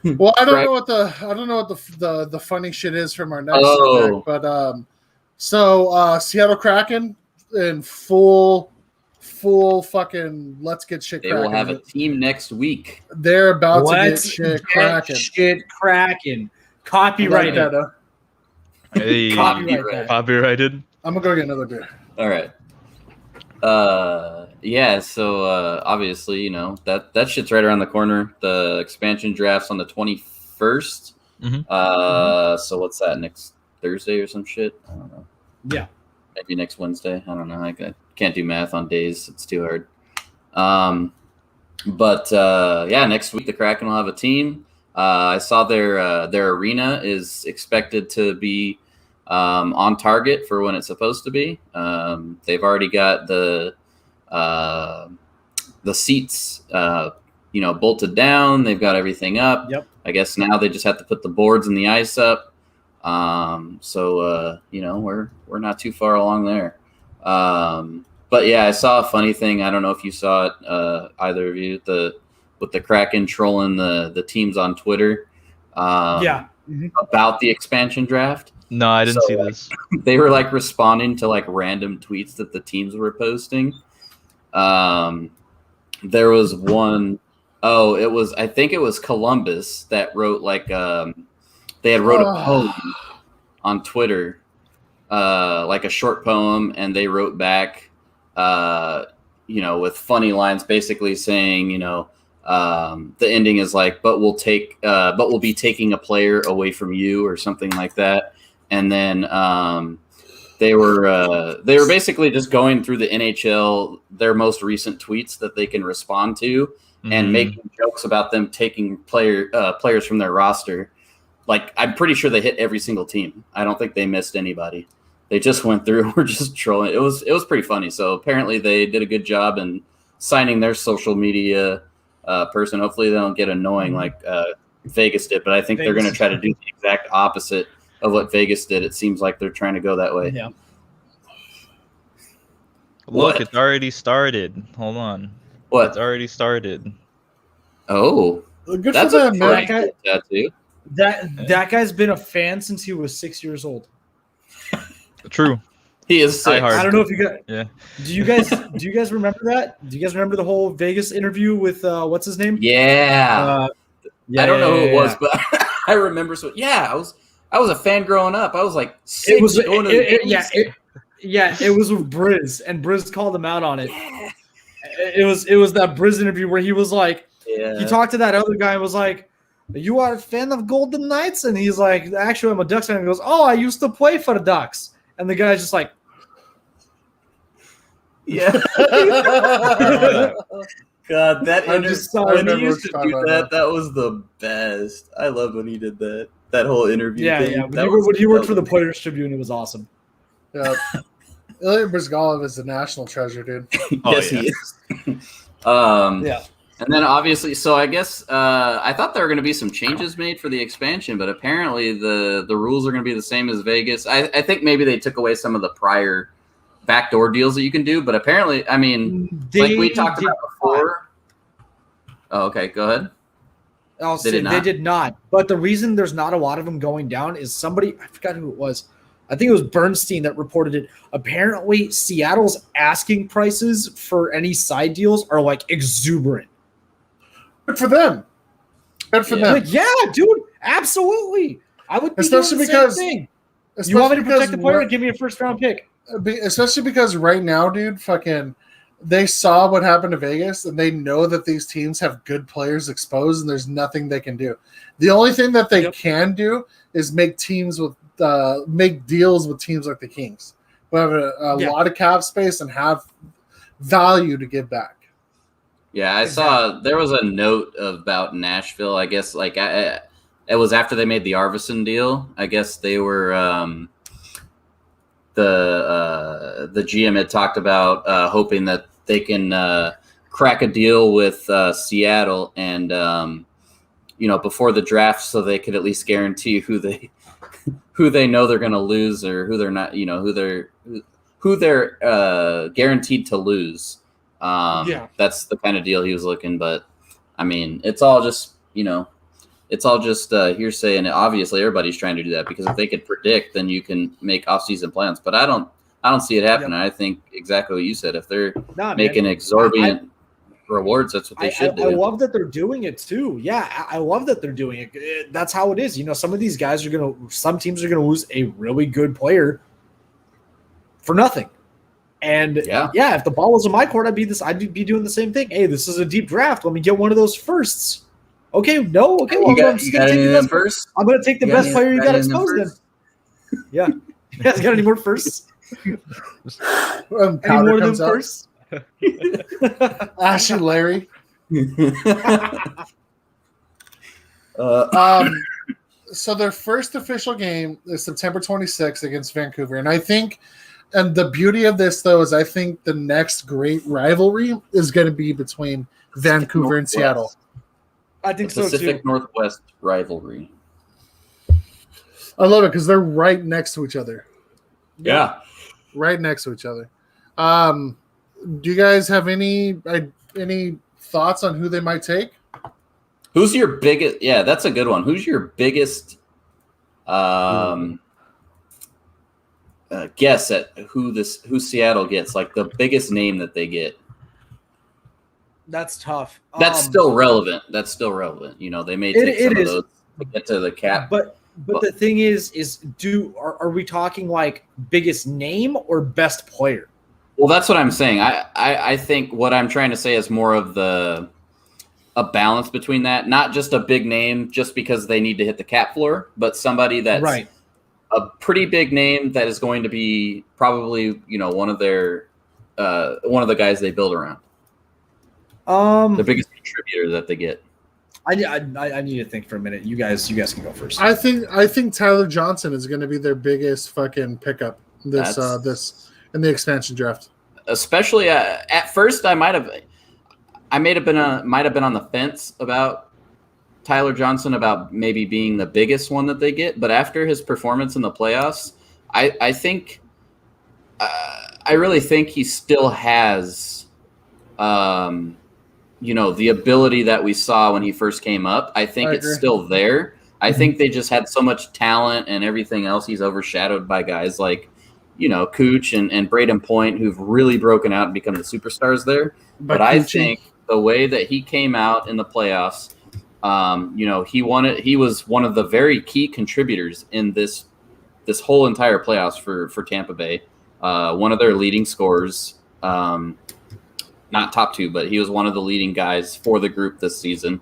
Well, I don't Right. know what the funny shit is from our next Oh. subject, but Seattle Kraken in full fucking let's get shit They cracking. will have a team next week. They're about Let's to get shit get cracking. shit cracking. Like Copyrighted. that, Hey, Copyright that. copyrighted. I'm gonna go get another beer. All right. Yeah, so obviously, you know, that shit's right around the corner. The expansion draft's on the 21st. So what's that, next Thursday or some shit? I don't know. Yeah. Maybe next Wednesday. I don't know. I can't do math on days. It's too hard. But yeah, next week the Kraken will have a team. I saw their arena is expected to be on target for when it's supposed to be. They've already got the seats, bolted down. They've got everything up. Yep. I guess now they just have to put the boards and the ice up. So we're not too far along there. But yeah, I saw a funny thing. I don't know if you saw it, either of you, with the Kraken trolling the teams on Twitter. About the expansion draft. No, I didn't see this. They were like responding to like random tweets that the teams were posting. There was one. I think it was Columbus that wrote like they had wrote a poem on Twitter, like a short poem, and they wrote back, with funny lines, basically saying, the ending is like, but we'll be taking a player away from you, or something like that. And then they were basically just going through the NHL, their most recent tweets that they can respond to, and making jokes about them taking players from their roster. Like, I'm pretty sure they hit every single team. I don't think they missed anybody. They just went through. We're just trolling. It was pretty funny. So apparently they did a good job in signing their social media person. Hopefully they don't get annoying like Vegas did. But I think they're going to try to do the exact opposite of what Vegas did. It seems like they're trying to go that way. Yeah. Look, it's already started. Hold on. What? It's already started. Oh, Good that's for a them, man. pretty good tattoo. That guy's been a fan since he was 6 years old. True. He is sick. Hard. I don't know if you got. Yeah. Do you guys remember that? Do you guys remember the whole Vegas interview with what's his name? Yeah. I don't know who it was, but I remember. So yeah, I was a fan growing up. I was like, It was with Briz, and Briz called him out on it. Yeah. It was that Briz interview where he was like, he talked to that other guy and was like, "You are a fan of Golden Knights?" And he's like, "Actually, I'm a Ducks fan." And he goes, "Oh, I used to play for the Ducks." And the guy's just like, Yeah. God, that I'm just when sorry. he used to do that was the best. I love when he did that whole interview thing. Yeah. When he worked for the Players Tribune, it was awesome. Yeah. Ilya Bryzgalov is a national treasure, dude. Yes, he is. Yeah. And then obviously, so I guess I thought there were going to be some changes made for the expansion, but apparently the rules are going to be the same as Vegas. I think maybe they took away some of the prior backdoor deals that you can do, but apparently, I mean, like we talked about before. Oh, okay, go ahead. They did not. But the reason there's not a lot of them going down is somebody, I forgot who it was. I think it was Bernstein that reported it. Apparently, Seattle's asking prices for any side deals are like exuberant. Good for them. Good for them. Like, yeah, dude, absolutely. I would be Especially doing the because same thing. You want me to protect the player we're- and give me a first round pick? Especially because right now, dude, they saw what happened to Vegas, and they know that these teams have good players exposed, and there's nothing they can do. The only thing that they can do is make deals with teams like the Kings, who have a lot of cap space and have value to give back. Yeah, I saw there was a note about Nashville. I guess it was after they made the Arvidsson deal. I guess they were the GM had talked about hoping that they can crack a deal with Seattle and before the draft, so they could at least guarantee who they know they're going to lose or who they're not, who they're guaranteed to lose. That's the kind of deal he was looking. But I mean, it's all just hearsay, and obviously everybody's trying to do that because if they could predict, then you can make off-season plans. But I don't see it happening. I think exactly what you said. If they're making exorbitant rewards, that's what they should do. I love that they're doing it too. Yeah, I love that they're doing it. That's how it is. Some of these guys some teams are gonna lose a really good player for nothing. And Yeah. if the ball was in my court, I'd be doing the same thing. Hey, this is a deep draft. Let me get one of those firsts. Okay, no, okay, well, You got, I'm just you gonna got take any the of them best. first? I'm gonna take the best player you got any of them exposed then. first? Yeah. You guys got any more firsts? Any Powder more of them comes out. firsts? Ashley Larry. Uh, So their first official game is September 26th against Vancouver. And I think, and the beauty of this, though, is I think the next great rivalry is going to be between Vancouver and Northwest. Seattle. I think so Pacific too. Northwest rivalry. I love it because they're right next to each other. Yeah. Right next to each other. Do you guys have any thoughts on who they might take? Who's your biggest? Yeah, that's a good one. Who's your biggest guess at who Seattle gets? Like the biggest name that they get. That's tough. That's still relevant. That's still relevant. You know, they may take some of those to get to the cap. But the thing is are we talking like biggest name or best player? Well, that's what I'm saying. I think what I'm trying to say is more of a balance between that. Not just a big name just because they need to hit the cap floor, but somebody that's Right. a pretty big name that is going to be probably, you know, one of the guys they build around. The biggest contributor that they get. I need to think for a minute. You guys can go first. I think Tyler Johnson is going to be their biggest fucking pickup this in the expansion draft. Especially at first, I might have been on the fence about Tyler Johnson about maybe being the biggest one that they get, but after his performance in the playoffs, I think I really think he still has, you know, the ability that we saw when he first came up. I think it's still there. I think they just had so much talent and everything else. He's overshadowed by guys like, you know, Cooch and Braden Point, who've really broken out and become the superstars there. But I think the way that he came out in the playoffs, you know, he was one of the very key contributors in this whole entire playoffs for Tampa Bay. One of their leading scorers, not top two, but he was one of the leading guys for the group this season.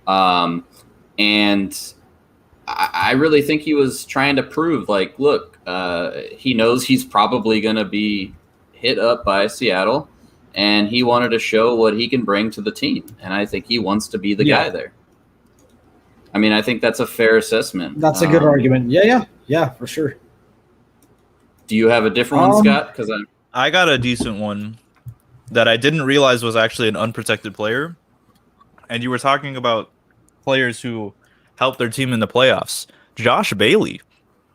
And I really think he was trying to prove, like, look, he knows he's probably going to be hit up by Seattle, and he wanted to show what he can bring to the team. And I think he wants to be the guy there. I mean, I think that's a fair assessment. That's a good argument. Yeah, for sure. Do you have a different one, Scott? Because I got a decent one that I didn't realize was actually an unprotected player. And you were talking about players who helped their team in the playoffs. Josh Bailey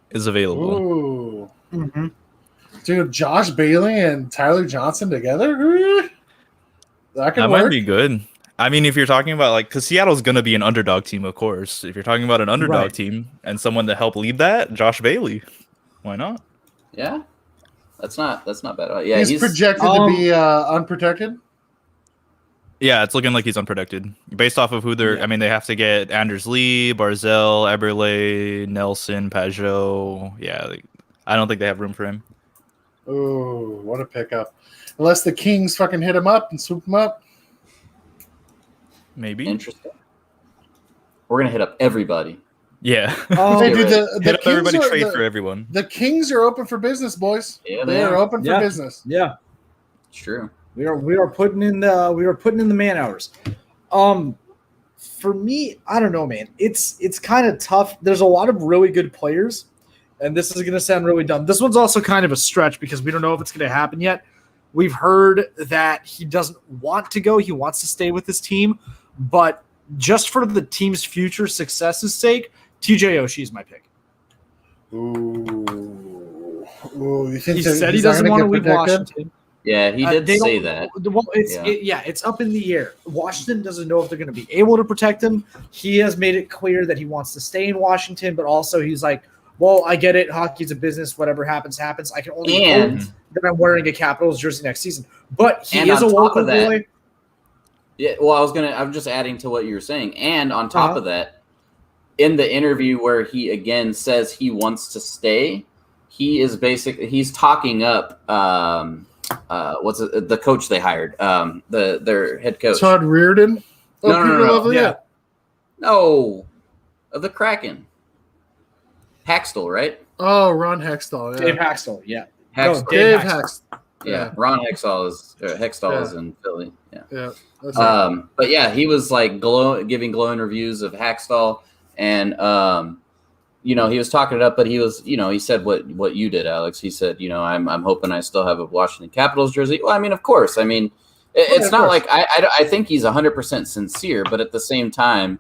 is available. Ooh. Mm-hmm. Dude, Josh Bailey and Tyler Johnson together? That Might be good. I mean, if you're talking about, like, because Seattle's going to be an underdog team, of course. If you're talking about an underdog team and someone to help lead that, Josh Bailey. Why not? Yeah, that's not bad. Yeah, he's projected to be unprotected. Yeah, it's looking like he's unprotected. Based off of who they're... I mean, they have to get Anders Lee, Barzell, Eberle, Nelson, Pajot. Yeah, I don't think they have room for him. Oh, what a pickup. Unless the Kings fucking hit him up and swoop him up. Maybe. Interesting. We're going to hit up everybody. Yeah. Hey, dude, the hit up Kings everybody, are, trade for everyone. The Kings are open for business, boys. Yeah, they are open for business. Yeah. It's true. We are putting in the man hours. For me, I don't know, man. It's kind of tough. There's a lot of really good players, and this is going to sound really dumb. This one's also kind of a stretch because we don't know if it's going to happen yet. We've heard that he doesn't want to go. He wants to stay with his team, but just for the team's future success's sake, TJ Oshie is my pick. Ooh, you think he said he doesn't want to leave Washington. Yeah, he did say that. Well, it's up in the air. Washington doesn't know if they're going to be able to protect him. He has made it clear that he wants to stay in Washington, but also he's like, well, I get it. Hockey's a business. Whatever happens, happens. I can only hope that I'm wearing a Capitals jersey next season. But he is a local boy. Yeah, well, I'm just adding to what you were saying. And on top of that, in the interview where he again says he wants to stay, he's talking up what's it, the coach they hired? Their head coach. Todd Reardon. Oh, No, Peter Laviolette. No, the Kraken. Haxtell, right? Oh, Ron Hextall. Yeah. Dave Haxtell, yeah. Haxtell. No, Dave Haxtell. Hextall. Yeah, Ron Hextall is in Philly. Yeah. Yeah. That's right. But yeah, he was like giving glowing reviews of Haxtall, and he was talking it up. But he was, he said what you did, Alex. He said, I'm hoping I still have a Washington Capitals jersey. Well, I mean, of course. I mean, it's not like I think he's 100% sincere, but at the same time,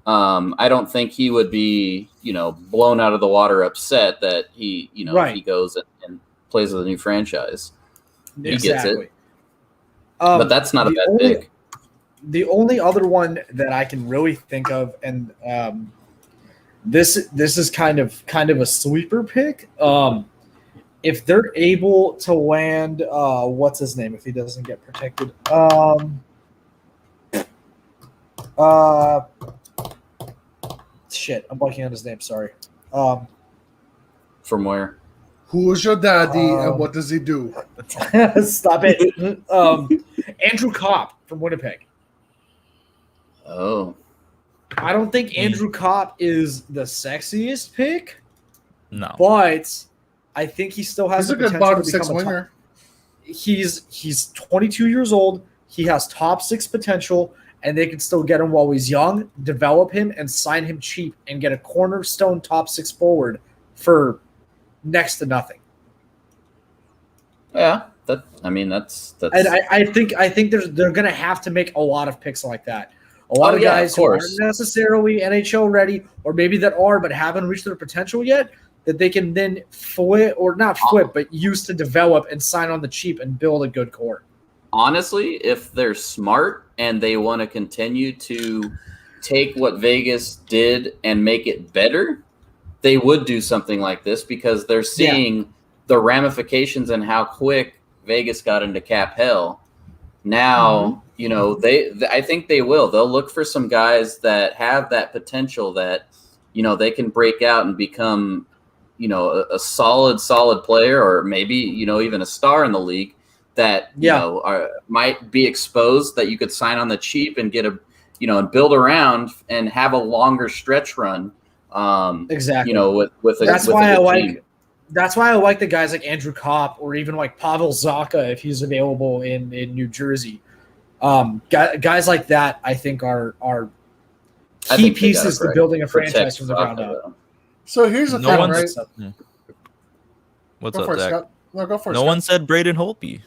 I don't think he would be, blown out of the water upset that he, Right. he goes and plays with a new franchise. He gets Exactly. it. But that's not a bad pick. The only other one that I can really think of, and this is kind of a sleeper pick. If they're able to land, what's his name? If he doesn't get protected, shit, I'm blanking on his name. Sorry. From where? Who's your daddy and what does he do? Stop it. Andrew Kopp from Winnipeg. Oh, I don't think Andrew Kopp is the sexiest pick, No. but I think he still has He's a the good potential bottom to six become a top- winger. He's 22 years old. He has top six potential, and they can still get him while he's young, develop him, and sign him cheap and get a cornerstone top six forward for next to nothing. yeah. That's. And I think they're going to have to make a lot of picks like that. A lot of guys who aren't necessarily NHL ready, or maybe that are but haven't reached their potential yet, that they can then but use to develop and sign on the cheap and build a good core. Honestly, if they're smart and they want to continue to take what Vegas did and make it better, they would do something like this because they're seeing the ramifications and how quick Vegas got into cap hell. Now, I think they will. They'll look for some guys that have that potential that, they can break out and become, a solid player, or maybe, even a star in the league that, might be exposed, that you could sign on the cheap and get and build around and have a longer stretch run. Exactly. With That's a why good team. That's why I like the guys like Andrew Kopp or even like Pavel Zacha if he's available in New Jersey. Guys like that I think are key pieces to building a franchise from the ground up. So here's the No thing, one's- right? What's Go up, for it, Zach? Scott. No, go for it, No Scott. one said Braden Holtby.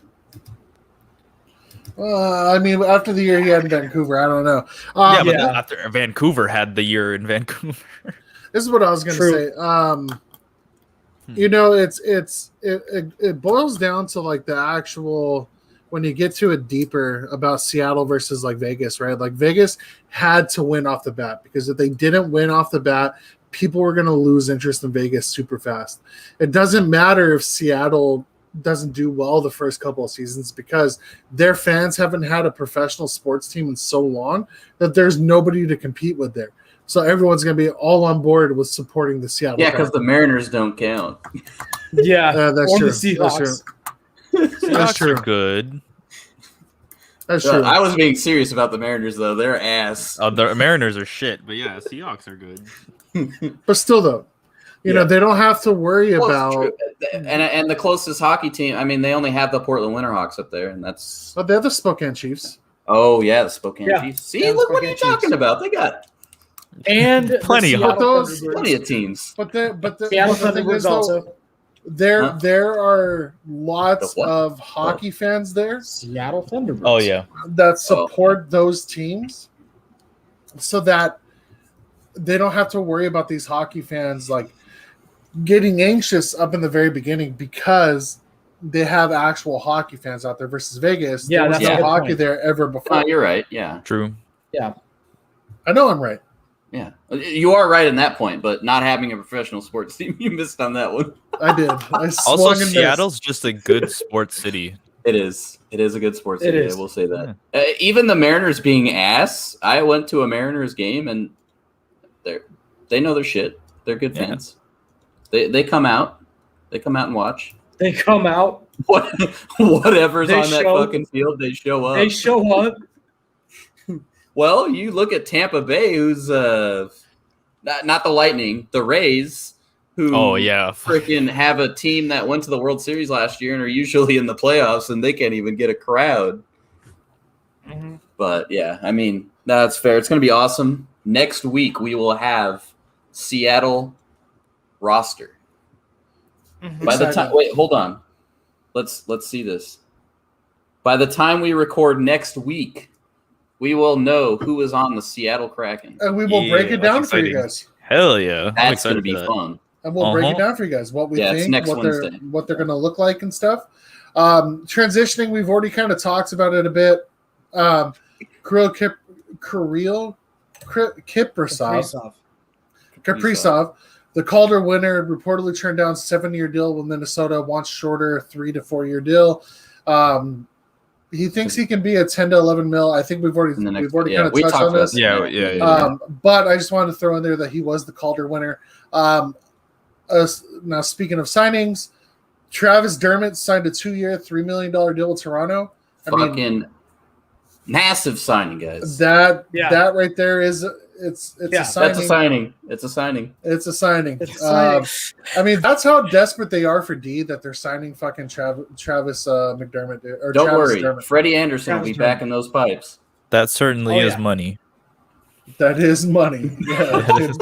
I mean, after the year he had in Vancouver, I don't know. But then after Vancouver had the year in Vancouver. This is what I was going to say. It boils down to like the actual when you get to it deeper about Seattle versus like Vegas, right? Like Vegas had to win off the bat because if they didn't win off the bat, people were going to lose interest in Vegas super fast. It doesn't matter if Seattle doesn't do well the first couple of seasons because their fans haven't had a professional sports team in so long that there's nobody to compete with there. So everyone's going to be all on board with supporting the Seattle. Yeah, because the Mariners don't count. Yeah, that's or true. the Seahawks. That's true. Good. That's true. I was being serious about the Mariners, though. They're ass. The Mariners are shit, but yeah, Seahawks are good. But still, though, you know, they don't have to worry about. And the closest hockey team, I mean, they only have the Portland Winterhawks up there, and that's. But they're the Spokane Chiefs. Oh yeah, the Spokane Chiefs. See, Yeah, look what Spokane you're talking about. They got And Plenty of plenty of teams. But the Seattle thing is, Thunderbirds though, also. there are lots The what? of hockey fans there Seattle Thunderbirds. Oh yeah. that support those teams, so that they don't have to worry about these hockey fans like getting anxious up in the very beginning because they have actual hockey fans out there versus Vegas. Yeah, there was that's no a good hockey point. there ever before. Oh, you're right. Yeah, True. I know I'm right. yeah. You are right in that point, but not having a professional sports team, you missed on that one. I did. I Also, swung and missed. Seattle's just a good sports city. It is. It is a good sports It city. is. I will say that. Even the Mariners being ass, I went to a Mariners game and they know their shit. They're good Yeah. fans. They come out. They come out and watch. They come out. Whatever's They on that show- fucking field, they show up. They show up. Well, you look at Tampa Bay, who's not the Lightning, the Rays, who Oh yeah. freaking have a team that went to the World Series last year and are usually in the playoffs, and they can't even get a crowd. Mm-hmm. But yeah, I mean, that's fair. It's going to be awesome. Next week we will have Seattle roster. By the time, wait, hold on. Let's see this. By the time we record next week, we will know who is on the Seattle Kraken. And we will break it that's down for you exciting. guys. Hell yeah. I'm That's going to excited be for that. fun. And we'll break it Uh-huh. down for you guys. What we Yeah, it's think, next what Wednesday. they're going to look like and stuff. Transitioning, we've already kind of talked about it a bit. Kirill Kaprizov, the Calder winner, reportedly turned down 7-year deal with Minnesota, wants shorter 3 to 4 year deal. He thinks he can be a 10 to 11 mil. I think we've already kind of touched talked on about this. Yeah. But I just wanted to throw in there that he was the Calder winner. Now, speaking of signings, Travis Dermott signed a 2-year, $3 million deal with Toronto. Fucking massive signing, guys. That right there is it's a signing. That's a signing. It's a signing. It's a signing. It's a signing. I mean, that's how desperate they are for D that they're signing fucking Travis McDermott. Or Don't Travis worry. Dermott. Freddie Anderson will be Travis back in those pipes. That certainly Oh, is yeah. money. That is money. Yeah.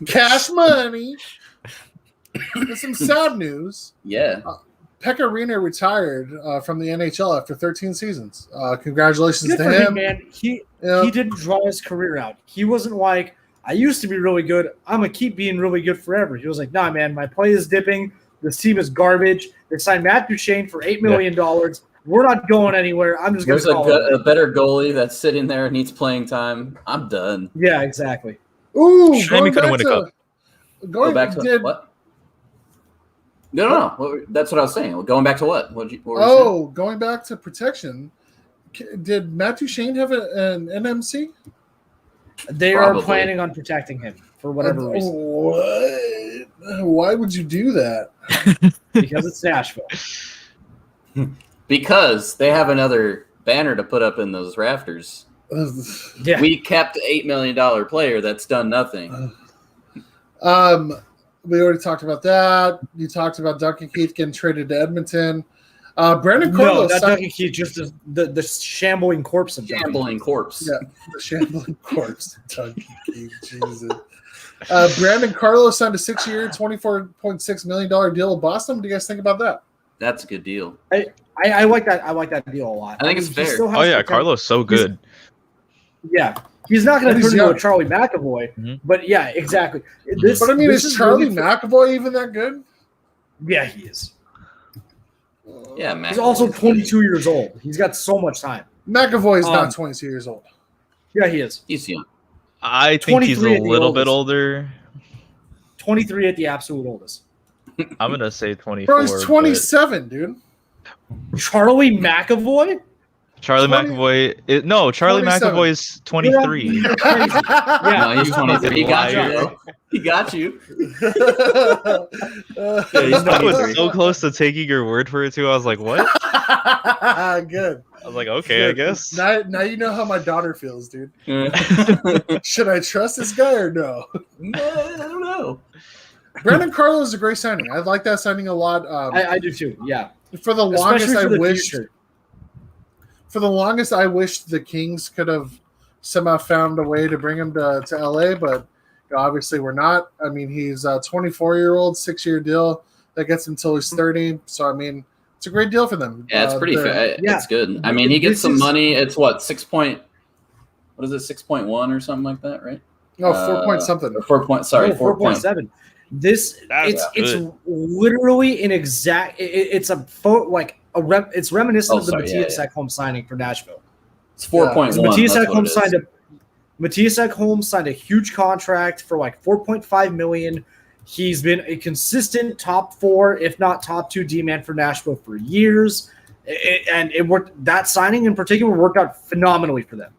Cash money. With some sad news. Yeah. Pekka Rinne retired from the NHL after 13 seasons. Congratulations Good to for him. him, man. He Yeah. didn't draw his career out. He wasn't like, I used to be really good. I'm going to keep being really good forever. He was like, nah, man, my play is dipping. This team is garbage. They signed Matt Duchene for $8 million. We're not going anywhere. I'm just going There's to call it. a better goalie that's sitting there and needs playing time. I'm done. Yeah, exactly. Ooh, Shame he couldn't win a cup. Go back to what? No. That's what I was saying. Going back to what? What were you saying? Going back to protection. Did Matt Duchene have an NMC? They Probably. are planning on protecting him for whatever reason. What? Why would you do that? Because it's Nashville. Because they have another banner to put up in those rafters. Yeah. We kept $8 million player that's done nothing. We already talked about that. You talked about Duncan Keith getting traded to Edmonton. Brandon No, Carlos. not Duncan Keith, just the shambling corpse of Duncan Gambling corpse. Yeah, the shambling corpse. Duncan Keith, Jesus. Brandon Carlos signed a 6-year, $24.6 million deal with Boston. What do you guys think about that? That's a good deal. I like that. I like that deal a lot. I think it's he fair. still has Oh yeah, potential. Carlos so good. Yeah, he's not going But to he's turn into young. a Charlie McAvoy, Mhm. but yeah, exactly. This, But I mean, this is Charlie really- McAvoy even that good? Yeah, he is. Yeah, man. He's also 22 years old. He's got so much time. McAvoy is Um, not 22 years old. Yeah, he is. He's young. I think he's 23 a at the little bit oldest. older. 23 at the absolute oldest. I'm gonna say 24. Bro, he's but 27, dude. Charlie McAvoy? Charlie 20 McAvoy. No, Charlie 27. McAvoy is 23. Crazy. Yeah. No, he's 23. He got you, Liar. bro. He got you. Yeah, he's I 23. was so close to taking your word for it too. I was like, what? Good. I was like, okay, I Good. guess. Now you know how my daughter feels, dude. I Should I trust this guy or no? don't know. Brandon Carlos is a great signing. I like that signing a lot. I do too. Yeah. For the longest, Especially for I the wished. future. For the longest, I wished the Kings could have somehow found a way to bring him to LA, but obviously we're not. I mean, he's a 24-year-old, 6-year deal that gets him until he's 30. So I mean, it's a great deal for them. Yeah, it's pretty fair. yeah. It's good. I mean, he gets This some is- money. It's what, 6 6.1 or something like that, right? No, 4 point something. 4 point. Sorry, No, 4.7. 4.7. This That's it's good. literally an exact. It's a it's reminiscent of the sorry, Matthias yeah. Ekholm signing for Nashville. It's 4.1. Matthias that's what Ekholm it is. Matthias Ekholm signed a huge contract for like $4.5 million. He's been a consistent top 4, if not top 2 D-man for Nashville for years. It worked. That signing in particular worked out phenomenally for them.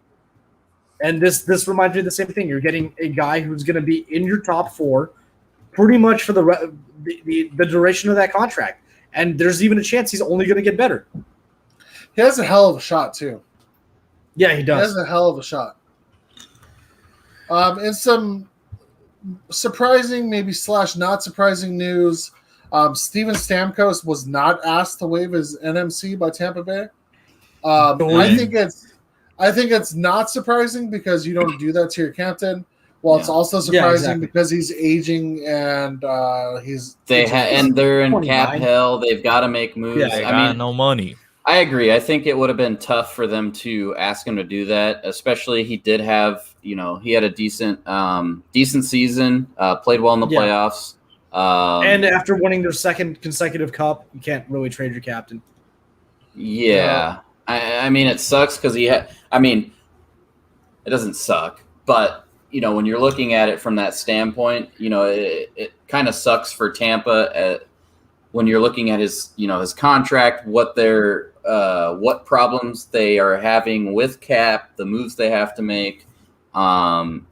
And this reminds me of the same thing. You're getting a guy who's going to be in your top 4 pretty much for the duration of that contract. And there's even a chance he's only going to get better. He has a hell of a shot too. Yeah, he He does. has a hell of a shot. And some surprising, maybe / not surprising news. Steven Stamkos was not asked to waive his NMC by Tampa Bay. I think it's not surprising because you don't do that to your captain. Well, it's also surprising because he's aging and they're in 29. cap hell. They've got to make moves. Yeah, they got no money. I agree. I think it would have been tough for them to ask him to do that, especially he did have, he had a decent season, played well in the playoffs. And after winning their second consecutive cup, you can't really trade your captain. Yeah. I mean, it sucks because it doesn't suck, but, when you're looking at it from that standpoint, it kind of sucks for Tampa when you're looking at his contract, what problems they are having with cap, the moves they have to make. And,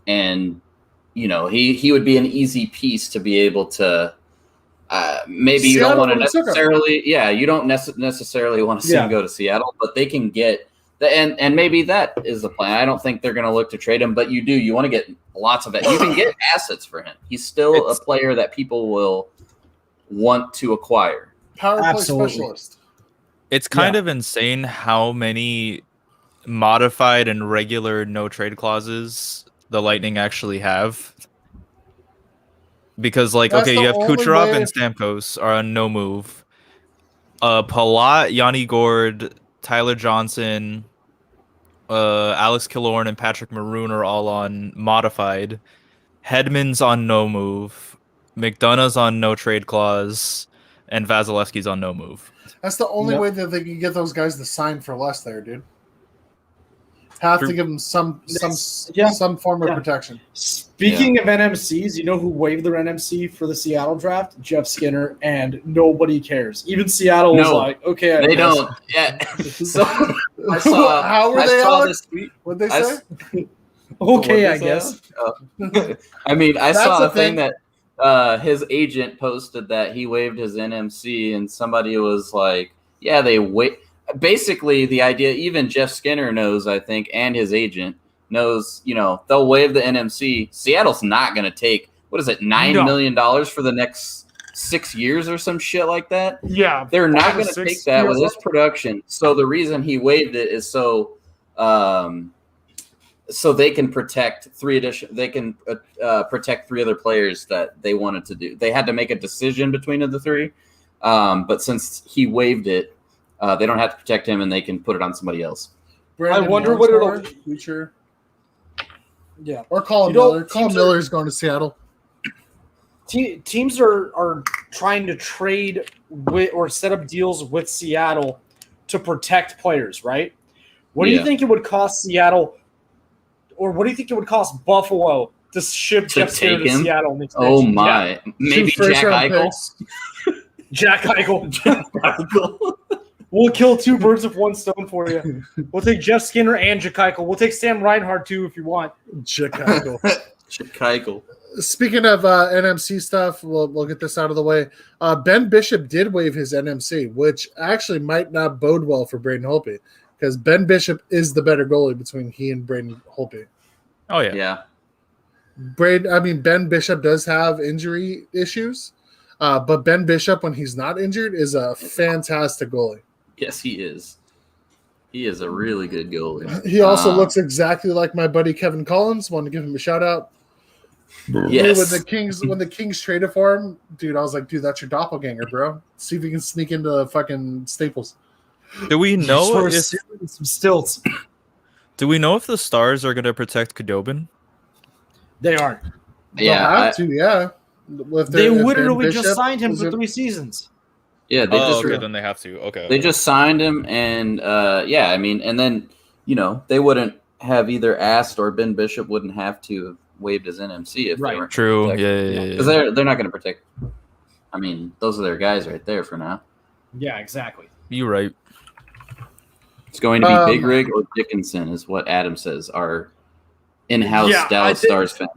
he would be an easy piece to be able to, maybe you don't want to necessarily, you don't necessarily want to see him go to Seattle, but they can get and maybe that is the plan. I don't think they're going to look to trade him, but you want to get lots of it. You can get assets for him. He's still a player that people will want to acquire. Power play specialist. It's kind of insane how many modified and regular no trade clauses the Lightning actually have. Because, you have Kucherov and Stamkos are on no move. Palat, Yanni Gord, Tyler Johnson, Alex Killorn, and Patrick Maroon are all on modified. Hedman's on no move. McDonough's on no trade clause. And Vasilevsky's on no move. That's the only way that they can get those guys to sign for less there, dude. Have to give them some form of protection. Speaking of NMCs, you know who waived their NMC for the Seattle draft? Jeff Skinner, and nobody cares. Even Seattle was like, okay, they don't. Yeah. So I saw. How were they saw on? this tweet. What'd they say? Okay, I guess. I saw a thing that his agent posted that he waived his NMC, and somebody was like, "Yeah, they wait." Basically, the idea, even Jeff Skinner knows, I think, and his agent knows, they'll waive the NMC. Seattle's not going to take, $9 million for the next 6 years or some shit like that? Yeah. They're not going to take that with his production. So the reason he waived it is so they can protect protect 3 other players that they wanted to do. They had to make a decision between the 3. But since he waived it, they don't have to protect him, and they can put it on somebody else. Brandon I wonder what it'll future. Yeah, or Colin Miller. Colin Miller's going to Seattle. Teams are trying to trade with or set up deals with Seattle to protect players, right? What do you think it would cost Seattle, or what do you think it would cost Buffalo to ship Jeff Skinner to Seattle? Oh my! Maybe Jack Eichel. Jack Eichel. We'll kill 2 birds with 1 stone for you. We'll take Jeff Skinner and Jack Eichel. We'll take Sam Reinhart too if you want. Jack Eichel. Jack Eichel. Speaking of NMC stuff, we'll get this out of the way. Ben Bishop did waive his NMC, which actually might not bode well for Braden Holtby, because Ben Bishop is the better goalie between he and Braden Holtby. Oh yeah, yeah. Ben Bishop does have injury issues, but Ben Bishop, when he's not injured, is a fantastic goalie. Yes, he is. He is a really good goalie. He also looks exactly like my buddy Kevin Collins. Want to give him a shout out. Yes. When the Kings traded for him, dude, I was like, dude, that's your doppelganger, bro. See if you can sneak into fucking Staples. Do we know if some stilts? Do we know if the Stars are going to protect Khudobin? They are. Yeah, They literally just signed him for 3 seasons. Yeah, then they have to. Okay. They just signed him, and and then they wouldn't have either asked or Ben Bishop wouldn't have to have waived his NMC if they weren't. True. Yeah. Because they're not going to protect. I mean, those are their guys right there for now. Yeah, exactly. You're right. It's going to be Big Rig or Dickinson, is what Adam says. Our in-house Dallas Stars fan.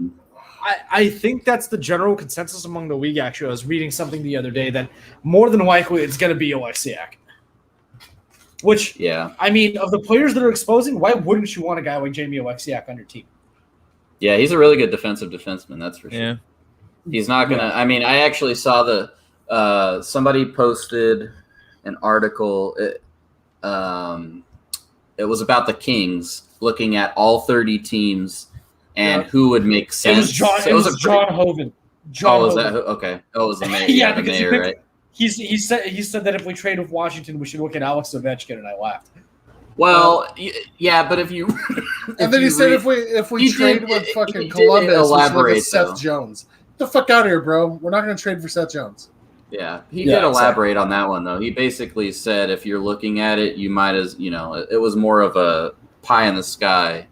I think that's the general consensus among the league. Actually, I was reading something the other day that more than likely it's going to be Oleksiak. Which, Yeah. I mean, of the players that are exposing, why wouldn't you want a guy like Jamie Oleksiak on your team? Yeah, he's a really good defensive defenseman, that's for sure. Yeah. He's not going to – I mean, I actually saw somebody posted an article. It was about the Kings looking at all 30 teams and who would make sense. It was John Hoven. Was that okay? Oh, it was the mayor. Yeah, the because mayor, right? He said that if we trade with Washington, we should look at Alex Ovechkin, and I lauged. Well, yeah, but if you and then he said if we trade with fucking Columbus, we should look at Seth Jones. Get the fuck out of here, bro. We're not going to trade for Seth Jones. Yeah, he did elaborate on that one though. He basically said if you're looking at it, you might it was more of a pie in the sky.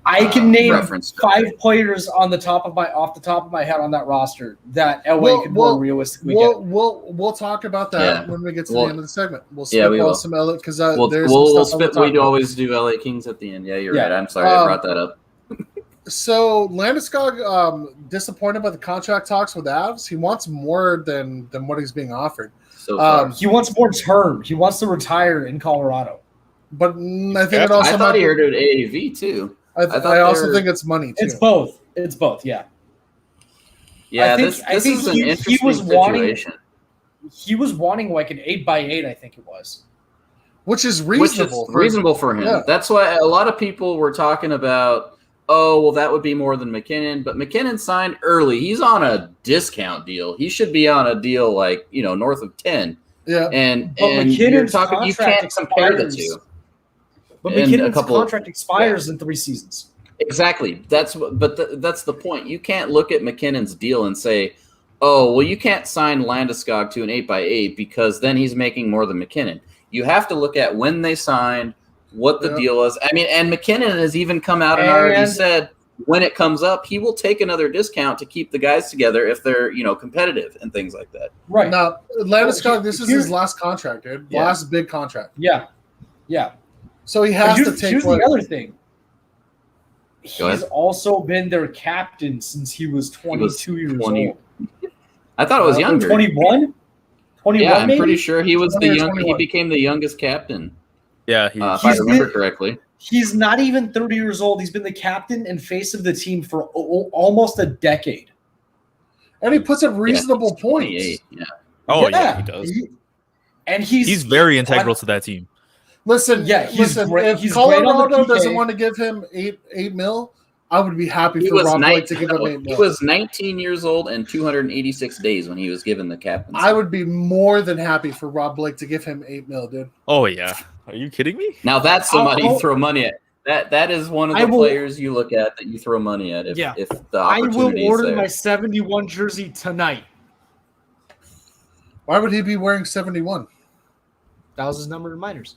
I can name reference 5 players off the top of my head on that roster that LA could more realistically get. We'll talk about that when we get to the end of the segment. We'll spitball some LA because we always do LA Kings at the end. Yeah, you're right. I'm sorry I brought that up. So Landeskog disappointed by the contract talks with Avs. He wants more than what he's being offered. So far. He wants more term. He wants to retire in Colorado. But I think it also. I thought he heard it AAV too. I also think it's money too. It's both. Yeah. Yeah. This is an interesting situation. He was wanting like an 8x8. I think it was. Which is reasonable. Reasonable for him. Yeah. That's why a lot of people were talking about. Oh, well, that would be more than McKinnon. But McKinnon signed early. He's on a discount deal. He should be on a deal like, north of 10. Yeah. And you're talking, you can't compare the two. But McKinnon's contract expires in 3 seasons. Exactly. That's the point. You can't look at McKinnon's deal and say, oh, well, you can't sign Landeskog to an 8x8 because then he's making more than McKinnon. You have to look at when they signed, what the deal is. I mean, and McKinnon has even come out and already said when it comes up, he will take another discount to keep the guys together if they're, competitive and things like that. Right. Now, Landeskog, this is his last contract, dude. Yeah. Last big contract. Yeah. Yeah. So he has to take. Here's the other thing. He's also been their captain since he was 22 years old. I thought it was younger. 21? 21, yeah, I'm maybe? pretty sure he was he became the youngest captain. Yeah, if I remember correctly. He's not even 30 years old. He's been the captain and face of the team for almost a decade. And he puts up reasonable points. Yeah. Oh, yeah, he does. He's very integral to that team. Listen, if Colorado doesn't want to give him $8 million, I would be happy for Rob Blake to give him $8 million. He was 19 years old and 286 days when he was given the captaincy. I would be more than happy for Rob Blake to give him $8 million, dude. Oh yeah, are you kidding me? Now that's somebody you throw money at. That is one of the players you look at that you throw money at. If the opportunity I will order there. my 71 jersey tonight. Why would he be wearing 71? That was his number in minors.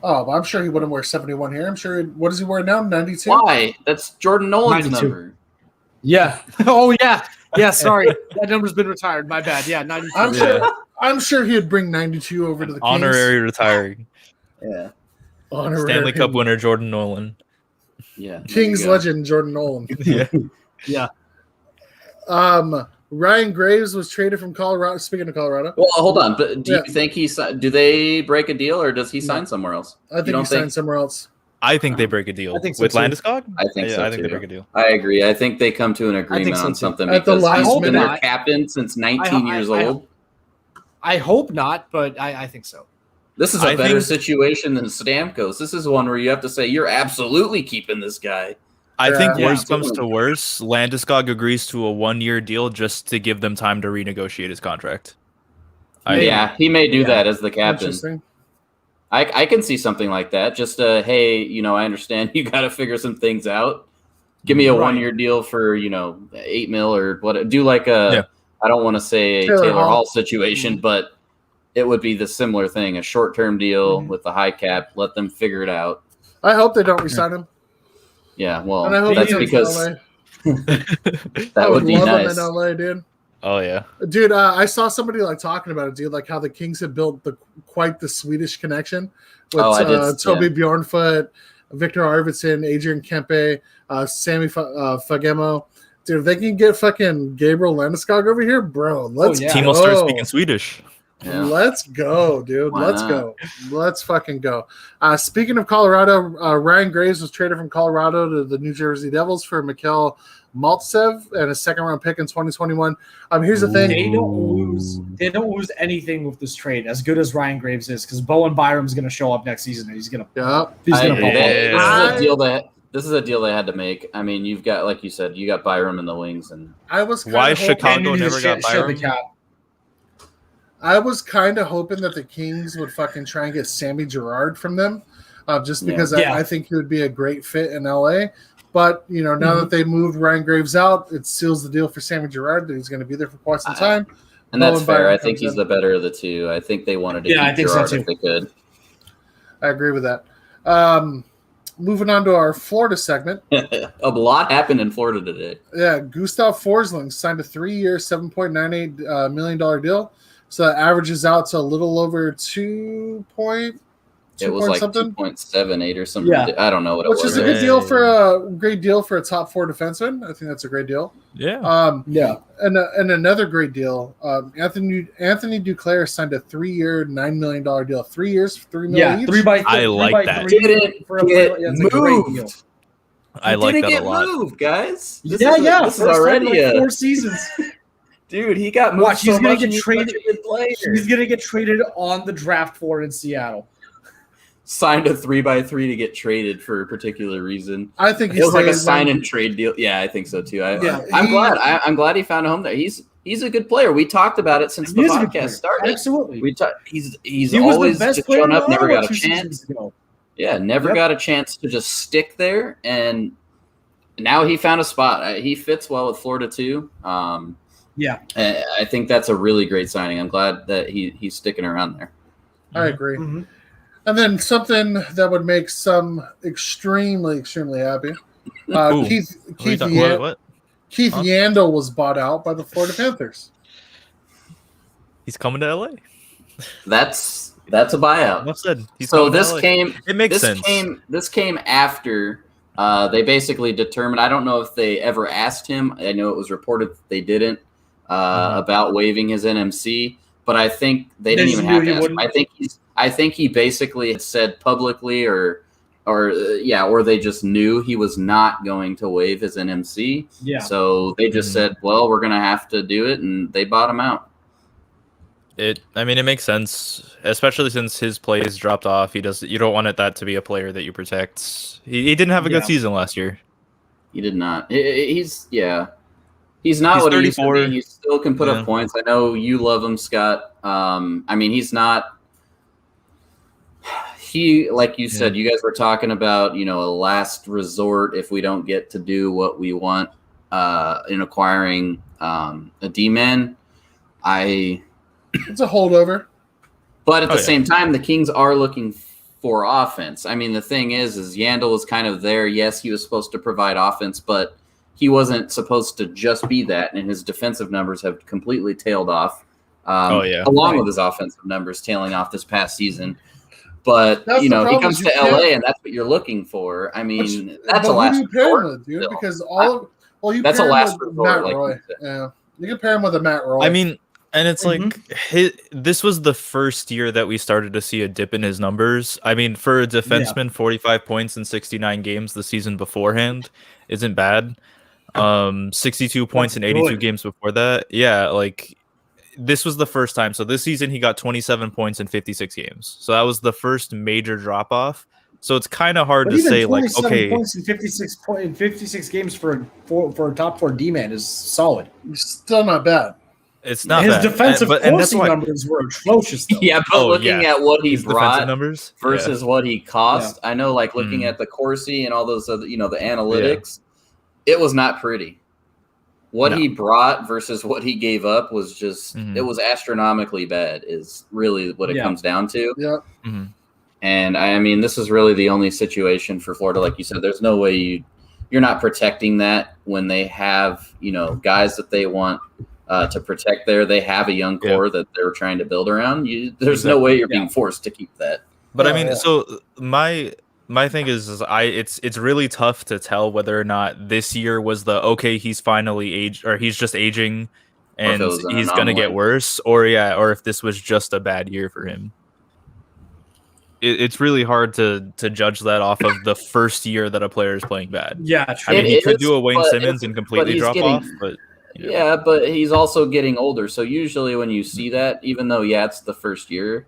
Oh, I'm sure he wouldn't wear 71 here. I'm sure. What does he wear now? 92? Why? That's Jordan Nolan's 92. number. Yeah. Oh, yeah. Yeah, sorry. That number's been retired. My bad. Yeah, 92. I'm sure he'd bring 92 over to the Kings. Honorary retiring. Yeah. Honorary. Stanley Cup winner Jordan Nolan. Yeah. Kings legend Jordan Nolan. Yeah. Yeah. Ryan Graves was traded from Colorado. Speaking of Colorado. Well, hold on. But do you think do they break a deal or does he sign somewhere else? I think he signed somewhere else. I think they break a deal with Landeskog. I think so. I think they break a deal. I agree. I think they come to an agreement on something at the last he's been minute. their captain since 19 years old. I hope not, but I think so. This is a better situation than Stamkos. This is one where you have to say you're absolutely keeping this guy. I think worse comes to worse, Landeskog agrees to a 1-year deal just to give them time to renegotiate his contract. He may do that as the captain. I can see something like that. Just hey, I understand you got to figure some things out. Give me a 1-year deal for $8 million or what? Do like a I don't want to say a Taylor Hall situation, but it would be the similar thing, a short-term deal with a high cap. Let them figure it out. I hope they don't resign him. Yeah, well, and I hope that's because that would be nice. Him in LA, dude. Oh yeah, dude. I saw somebody talking about it, dude. Like how the Kings have built quite the Swedish connection with Toby Bjornfoot, Victor Arvidsson, Adrian Kempe, Sammy Fagemo. Dude, if they can get fucking Gabriel Landeskog over here, bro, let's yeah. Team will start speaking Swedish. Yeah. Let's go, dude. Why Let's not? go. Let's fucking go. Speaking of Colorado, Ryan Graves was traded from Colorado to the New Jersey Devils for Mikhail Maltsev and a second-round pick in 2021. Here's the thing. They don't lose anything with this trade, as good as Ryan Graves is, because Bowen Byram's going to show up next season and he's going to Yeah. This is a deal they had to make. I mean, you've got, like you said, you got Byram in the wings, and I was kinda Why hoping- Chicago never got Byram? I was kind of hoping that the Kings would fucking try and get Sammy Gerard from them, just because Yeah. I think he would be a great fit in LA. But now that they moved Ryan Graves out, it seals the deal for Sammy Gerard that he's going to be there for quite some time. and that's Bowen fair. Byram I think comes he's in. the better of the two. I think they wanted to Yeah, I keep think so Gerard too. if they could. I agree with that. Moving on to our Florida segment. A lot happened in Florida today. Yeah, Gustav Forsling signed a 3-year, $7.98 million deal. So that averages out to a little over 2 point. It was like something, 2.78 or something. Yeah. I don't know what which it was. is a good deal for a great deal for a top 4 defenseman. I think that's a great deal. Yeah. Yeah. And another great deal. Anthony Duclair signed a 3-year, $9 million deal. 3 years, $3 million. Yeah, each. 3x3. I like that. Didn't for a get it's a great deal. moved. I like didn't that get a lot. moved, guys. This Yeah. This is First time already in like a 4 seasons. dude. He got moved. Watch, he's so gonna much get and he's traded. such a good player. He's gonna get traded on the draft floor in Seattle. Signed a 3x3 to get traded for a particular reason. I think It was like a stays sign on- and trade deal. Yeah, I think so too. Yeah, I'm glad. I'm glad he found a home there. He's a good player. We talked about it since the He is a good player. podcast started. Absolutely. He's He was always the best just player shown in up, never Ottawa got a 2 chance. seasons ago. Yeah, never Yep. got a chance to just stick there, and now he found a spot. He fits well with Florida too. Yeah. I think that's a really great signing. I'm glad that he's sticking around there. I agree. Mhm. And then something that would make some extremely, extremely happy. Ooh. Keith What are you talking- what? Keith Huh? Yandel was bought out by the Florida Panthers. He's coming to LA. That's a buyout. Enough said. He's So coming to this LA. came. It makes This sense. came after they basically determined. I don't know if they ever asked him. I know it was reported that they didn't about waiving his NMC, but I think they didn't They even just have knew to he ask him. wouldn't? I think he basically had said publicly, or they just knew he was not going to waive his NMC. Yeah. So they just said, "Well, we're going to have to do it," and they bought him out. It makes sense, especially since his plays dropped off. You don't want that to be a player that you protect. He didn't have a good Yeah. season last year. He did not. He's not He's what he used to 34. be. He still can put Yeah. up points. I know you love him, Scott. I mean, he's not. He, like you said, you guys were talking about, a last resort if we don't get to do what we want in acquiring a D-man. It's a holdover. But at the Oh, yeah. same time, the Kings are looking for offense. I mean, the thing is Yandel was kind of there. Yes, he was supposed to provide offense, but he wasn't supposed to just be that, and his defensive numbers have completely tailed off. Along with his offensive numbers tailing off this past season. But, That's the he problem, comes is to you can't- LA, and that's what you're looking for. I mean, that's a But last who do you pair him resort. with, dude? still. Because That's pair a him last with resort, Matt like Roy. you said. Yeah, you can pair him with a Matt Roy. I mean, and it's Mhm. like this was the first year that we started to see a dip in his numbers. I mean, for a defenseman, 45 points in 69 games the season beforehand isn't bad. 62 points in 82 good. games before that. Yeah, like this was the first time. So this season he got 27 points in 56 games. So that was the first major drop off. So it's kind of hard But to even say, like, 27 okay, points in 56 games for a top 4 D-man is solid. still not bad. it's not His bad. defensive and that's forcing why numbers were atrocious. Though. Yeah, but looking yeah. at what he his defensive brought numbers versus what he cost. I know, like looking at the Corsi and all those other, the analytics, it was not pretty. What No. he brought versus what he gave up was just, Mhm. it was astronomically bad, is really what it Yeah. comes down to. Yeah, Mhm. And I mean, this is really the only situation for Florida. Like you said, there's no way you're not protecting that when they have, guys that they want to protect there. They have a young core that they're trying to build around. There's no way you're being forced to keep that. But I Yeah, mean, yeah. so my My thing is it's really tough to tell whether or not this year was he's finally aged, or he's just aging Or if and it was an he's gonna get anomaly. worse, or if this was just a bad year for him. It's really hard to judge that off of the first year that a player is playing bad. Yeah, I true. mean, he It could is, do a Wayne but Simmons it's- and but completely he's drop getting- off, but Yeah, but he's also getting older. So usually when you see that, even though it's the first year,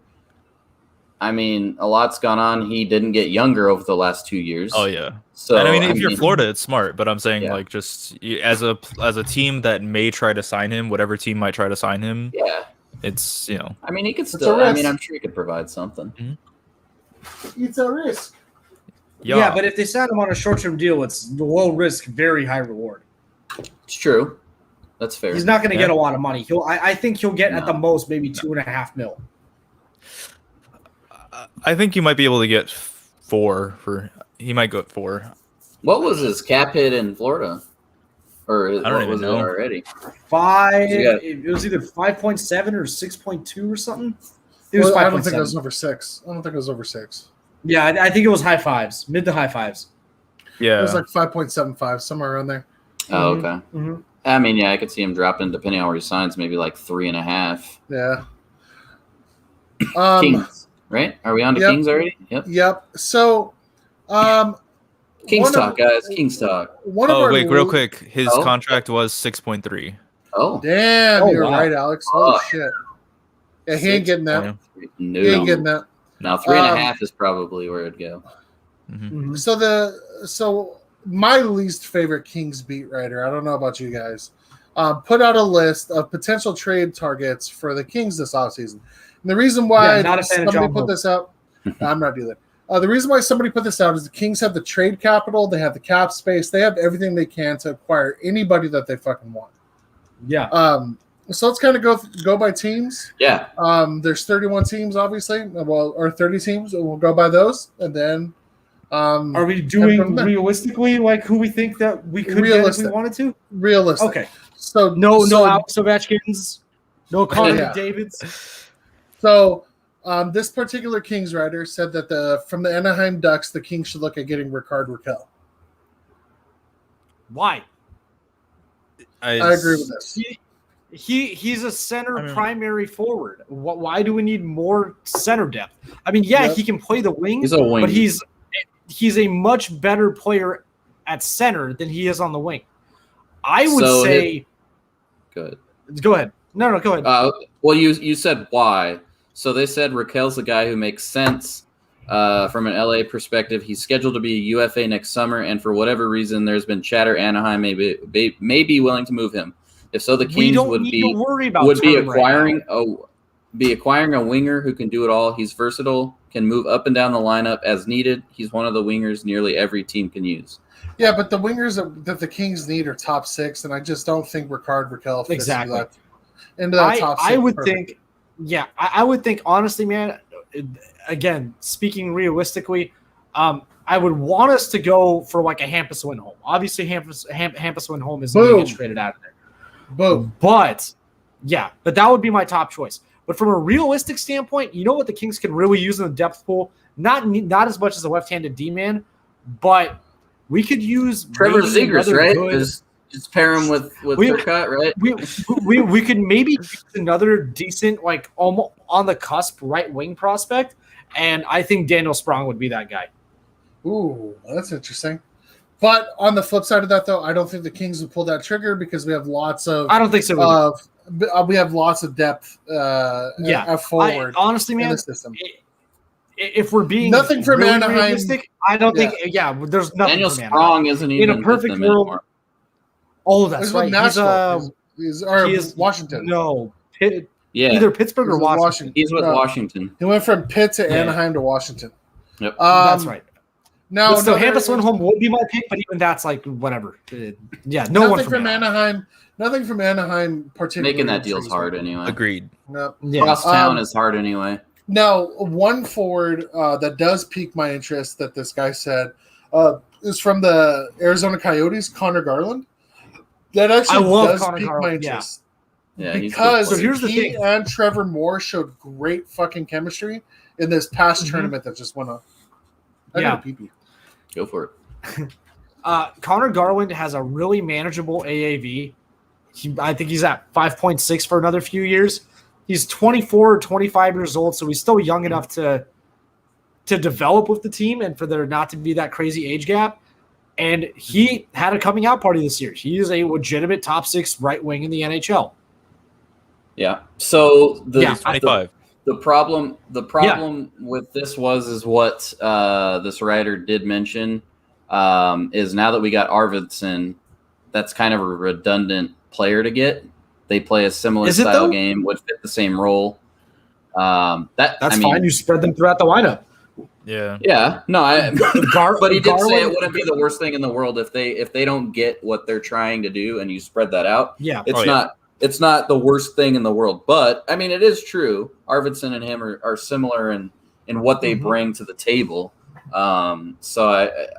I mean, a lot's gone on. He didn't get younger over the last 2 years. oh yeah. So And I mean, if you're Florida, it's smart. But I'm saying, Yeah. like, just as a team that may try to sign him, whatever team might try to sign him, yeah, it's I mean, he could a still. I mean, risk. I'm sure he could provide something. It's a risk. Yeah, but if they sign him on a short-term deal, it's low risk, very high reward. It's true. That's fair. He's not going to get Yeah. a lot of money. I think he'll get at No. the most maybe 2.5 mil. I think you might be able to get 4 for. He might go at 4. What was his cap hit in Florida? Or don't what even was know. it already? It was either 5.7 or 6.2 or something. It was Well, I don't think it 5.7. was over 6. I don't think it was over 6. Yeah, I think it was high fives, mid to high fives. Yeah. It was like 5.75, somewhere around there. Oh, Mhm. okay. Mhm. I mean, yeah, I could see him dropping depending on where he signs, maybe like 3.5. Yeah. Kings, right? Are we on to yep. Kings already? Yep. Yep. So, Kings one talk, of- guys. Kings talk. one of Oh our wait, real quick. His Oh. contract was 6.3 Oh, Damn, Oh, you're wow. right, Alex. Holy Fuck. shit. Yeah, he ain't getting that. Yeah. no. He ain't getting that. Now 3.5 is probably where it'd go. Mhm. So my least favorite Kings beat writer, I don't know about you guys, put out a list of potential trade targets for the Kings this offseason. And the reason why Yeah, not a fan of somebody John put Hope. this out, I'm not either. The reason why somebody put this out is the Kings have the trade capital, they have the cap space, they have everything they can to acquire anybody that they fucking want. Yeah. So let's kind of go by teams. Yeah. There's 31 teams, obviously, or 30 teams. We'll go by those, and then. Are we from doing there. realistically like who we think that we could get if we Realistic. wanted to? Realistic? Okay. So No so, Alex Ovechkins, no Connor Yeah. McDavid's. So this particular Kings writer said that from the Anaheim Ducks, the Kings should look at getting Rickard Rakell. Why? I agree with this. He's a center I mean- primary forward. Why do we need more center depth? I mean, yeah, Yep. he can play the wing, He's a wing. but he's a much better player at center than he is on the wing. I would So say. Good. Go ahead. No, go ahead. Well, you said why. So they said Raquel's the guy who makes sense from an LA perspective. He's scheduled to be a UFA next summer, and for whatever reason, there's been chatter Anaheim may be willing to move him. If so, the we Kings don't would need be to worry about would be term right acquiring a winger who can do it all. He's versatile, can move up and down the lineup as needed. He's one of the wingers nearly every team can use. Yeah, but the wingers that the Kings need are top 6, and I just don't think Rickard Rakell fits Exactly. into that top 6. I would perfect. think, yeah, I would think honestly, man. Again, speaking realistically, I would want us to go for like a Hampus Lindholm. Obviously, Hampus Lindholm is going to Boom. get traded out of there. Boom. But that would be my top choice. But from a realistic standpoint, you know what the Kings can really use in the depth pool? Not as much as a left-handed D-man, but we could use Trevor maybe Zegras, another right? good- Just pair him with We- Turcotte, right? we could maybe use another decent, like almost on the cusp right wing prospect, and I think Daniel Sprong would be that guy. Ooh, that's interesting. But on the flip side of that, though, I don't think the Kings would pull that trigger because we have lots of I don't think so. either. we have lots of depth. Forward Honestly, in man, the system. if we're being Nothing from really Anaheim. realistic, I don't think. Yeah, there's nothing. Daniel from Anaheim. Sprong isn't even In a perfect with them world- anymore. Oh, that's He's with right. Nashville. He is Washington. No, Yeah, either Pittsburgh He's or with Washington. he's with No. Washington. He went from Pitt to Yeah. Anaheim to Washington. Yep. That's right. Now, But still, another- Hampus Lindholm would be my pick, but even that's like whatever. Yeah, no one nothing from Anaheim. Nothing from Anaheim particularly. Making that deal's intrigues hard me. anyway. Agreed. No. Yeah. Crosstown is hard anyway. Now, one forward that does pique my interest that this guy said is from the Arizona Coyotes, Connor Garland. That actually I love does Connor pique my Garland, yeah. interest. Yeah, he's a good Because So here's the he thing. and Trevor Moore showed great fucking chemistry in this past Mhm. tournament that just went on. I Yeah. got a pee-pee. Go for it. Connor Garland has a really manageable AAV. I think he's at 5.6 for another few years. He's 24 or 25 years old, so he's still young enough to develop with the team and for there not to be that crazy age gap. And he had a coming out party this year. He is a legitimate top 6 right wing in the NHL. Yeah. So He's 25. the problem with this is what this writer did mention is now that we got Arvidsson, that's kind of a redundant player to get. They play a similar Is it, style though? game, would fit the same role. That's fine. You spread them throughout the lineup. Yeah. Yeah, no, but he did say it Garland- wouldn't be the worst thing in the world if they don't get what they're trying to do and you spread that out. Yeah. It's not the worst thing in the world, but I mean it is true. Arvidsson and him are similar in what they bring to the table. So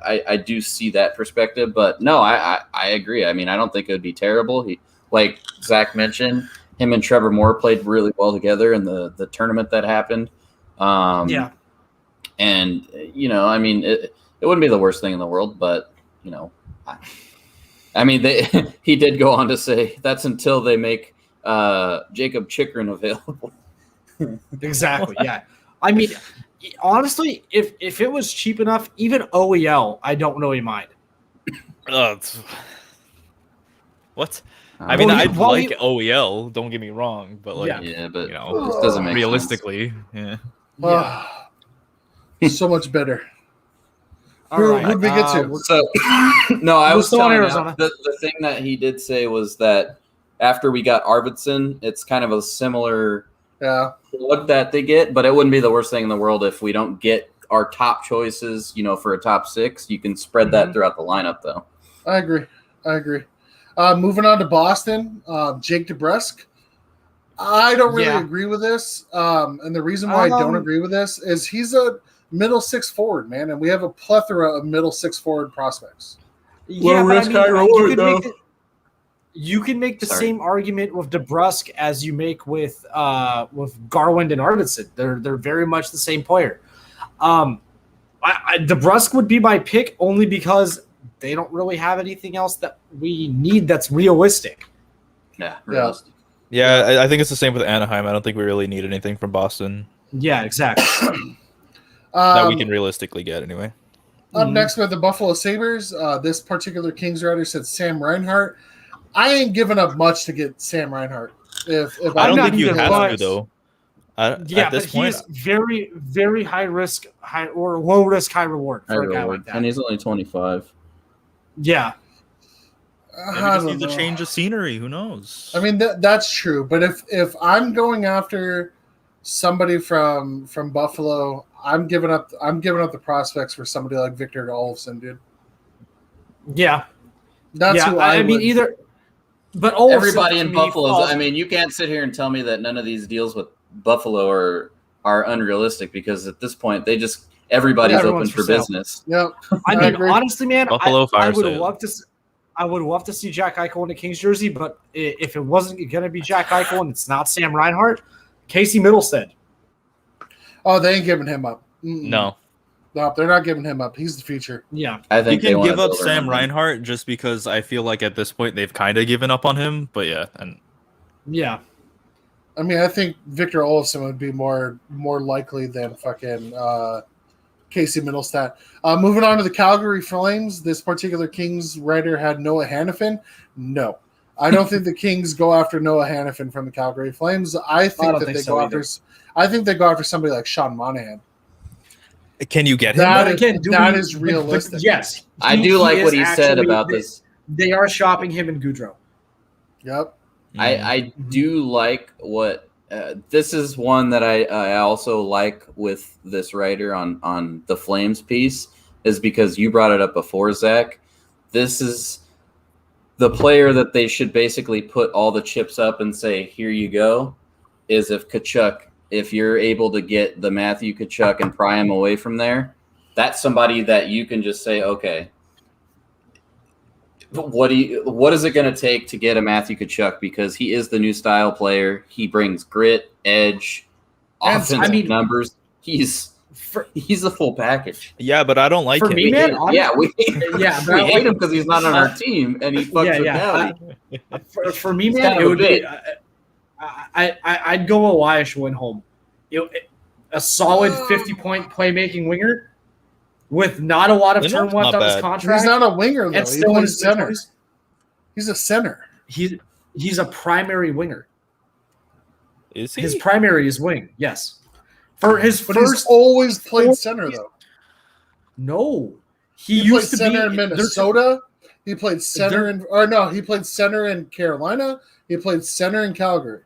I do see that perspective, but no, I agree. I mean I don't think it would be terrible. He, like Zach mentioned, him and Trevor Moore played really well together in the tournament that happened. Yeah. And, you know, I mean, it wouldn't be the worst thing in the world, but, you know, I mean, he did go on to say that's until they make Jacob Chikrin available. Exactly. Yeah. I mean, honestly, if it was cheap enough, even OEL, I don't really mind. What? I mean, Well, I'd well, like he- OEL. Don't get me wrong, but like, Yeah, but you know, it doesn't make realistically, yeah. So much better. All Who right. would we get to? So, no, I We're was still in telling Arizona. the thing that he did say was that after we got Arvidsson, it's kind of a similar Yeah. look that they get, but it wouldn't be the worst thing in the world if we don't get our top choices, you know, for a top 6. You can spread that throughout the lineup, though. I agree. Moving on to Boston, Jake DeBrusk. I don't really agree with this. And the reason why I don't agree with this is he's a middle 6 forward, man, and we have a plethora of middle 6 forward prospects. Yeah, but risk, high reward, though. You can make the Sorry. same argument with DeBrusk as you make with Garland and Arvidsson. They're very much the same player. DeBrusk would be my pick only because they don't really have anything else that we need that's realistic. Yeah, Yeah. realistic. Yeah, I think it's the same with Anaheim. I don't think we really need anything from Boston Yeah, exactly. that we can realistically get anyway. Up next with the Buffalo Sabres, this particular Kings writer said Sam Reinhart. I ain't giving up much to get Sam Reinhart. If I don't not think you either, have but- to though. Yeah, At this but point, he's very, very high risk, or low risk, high reward for a guy like that. And he's only 25. Yeah, maybe I just don't needs a know. change of scenery. Who knows? I mean that's true, but if I'm going after somebody from Buffalo, I'm giving up the prospects for somebody like Victor Olofsson, dude. yeah, That's yeah. who I I mean, would. either, but Olofsson Everybody to in me Buffalo. falls- I mean, you can't sit here and tell me that none of these deals with Buffalo are unrealistic because at this point everybody's Everyone's open for for sale. business. Yep. I I mean, agree. honestly, man, Buffalo I fire would sale. love to. I would love to see Jack Eichel in a Kings jersey, but if it wasn't going to be Jack Eichel and it's not Sam Reinhart, Casey Middlestead. Oh, they ain't giving him up. Mm-mm. No, No, they're not giving him up. He's the future. Yeah, I you think they can wanna give up build Sam around him. Reinhart just because I feel like at this point they've kind of given up on him. But yeah, and yeah. I mean, I think Victor Olofsson would be more likely than fucking Casey Middlestat. Moving on to the Calgary Flames, this particular Kings writer had Noah Hannafin. No, I don't think the Kings go after Noah Hannafin from the Calgary Flames. I think don't that think they so go either. after. I think they go after somebody like Sean Monahan. can you get him? That But is- again, that is realistic. Yes, I do like what he is said actually- about this. They are shopping him in Goudreau. Yep. I do like what this is one that I also like with this writer on the Flames piece is because you brought it up before, Zach. This is the player that they should basically put all the chips up and say, here you go, is if you're able to get the Matthew Tkachuk and pry him away from there, that's somebody that you can just say, okay, what is it going to take to get a Matthew Tkachuk? Because he is the new style player. He brings grit, edge, And offensive I mean- numbers. He's He's the full package. Yeah, but I don't like For him. me, We man, hate him. Yeah, we yeah, we hate him because he's not on our team and he fucks with Cali. For me, He's man, kind it of a would be. bit. I'd go Elias Winholm. A solid 50-point playmaking winger with not a lot of term Winholm's left not on his bad. contract. He's not a winger though. and He still in plays his center. mid-twenties. He's a center. He's a primary winger. Is he? His primary is wing. Yes. For his But he's first, always played center though. no, He played used to center be in Minnesota. He played center he played center in Carolina. He played center in Calgary.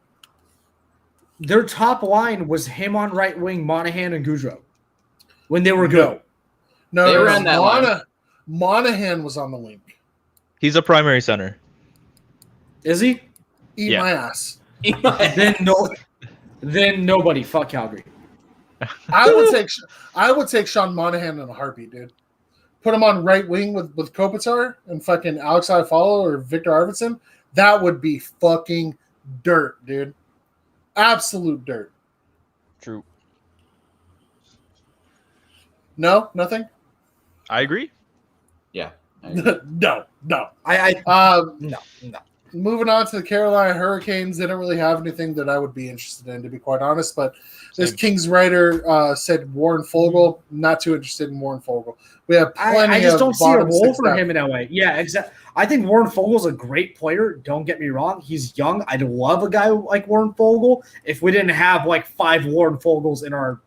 Their top line was him on right wing, Monahan and Goudreau when they were good. No, They no, ran that line. Monahan was on the wing. He's a primary center. Is he? Eat Yeah. my ass. Then nobody. Fuck Calgary. I would take Sean Monahan in a heartbeat, dude. Put him on right wing with Kopitar and fucking Alex Iafallo or Victor Arvidsson. That would be fucking dirt, dude. Absolute dirt. True. No, nothing. I agree. Yeah. No. I Um, no. moving on to the Carolina Hurricanes, they don't really have anything that I would be interested in, to be quite honest. But this Same. Kings writer said Warren Fogle. Not too interested in Warren Fogle. We have plenty. I just of don't see a bottom role six for depth. him in LA. Yeah, exactly. I think Warren Fogel's a great player. Don't get me wrong. He's young. I'd love a guy like Warren Fogle if we didn't have like 5 Warren Fogels in our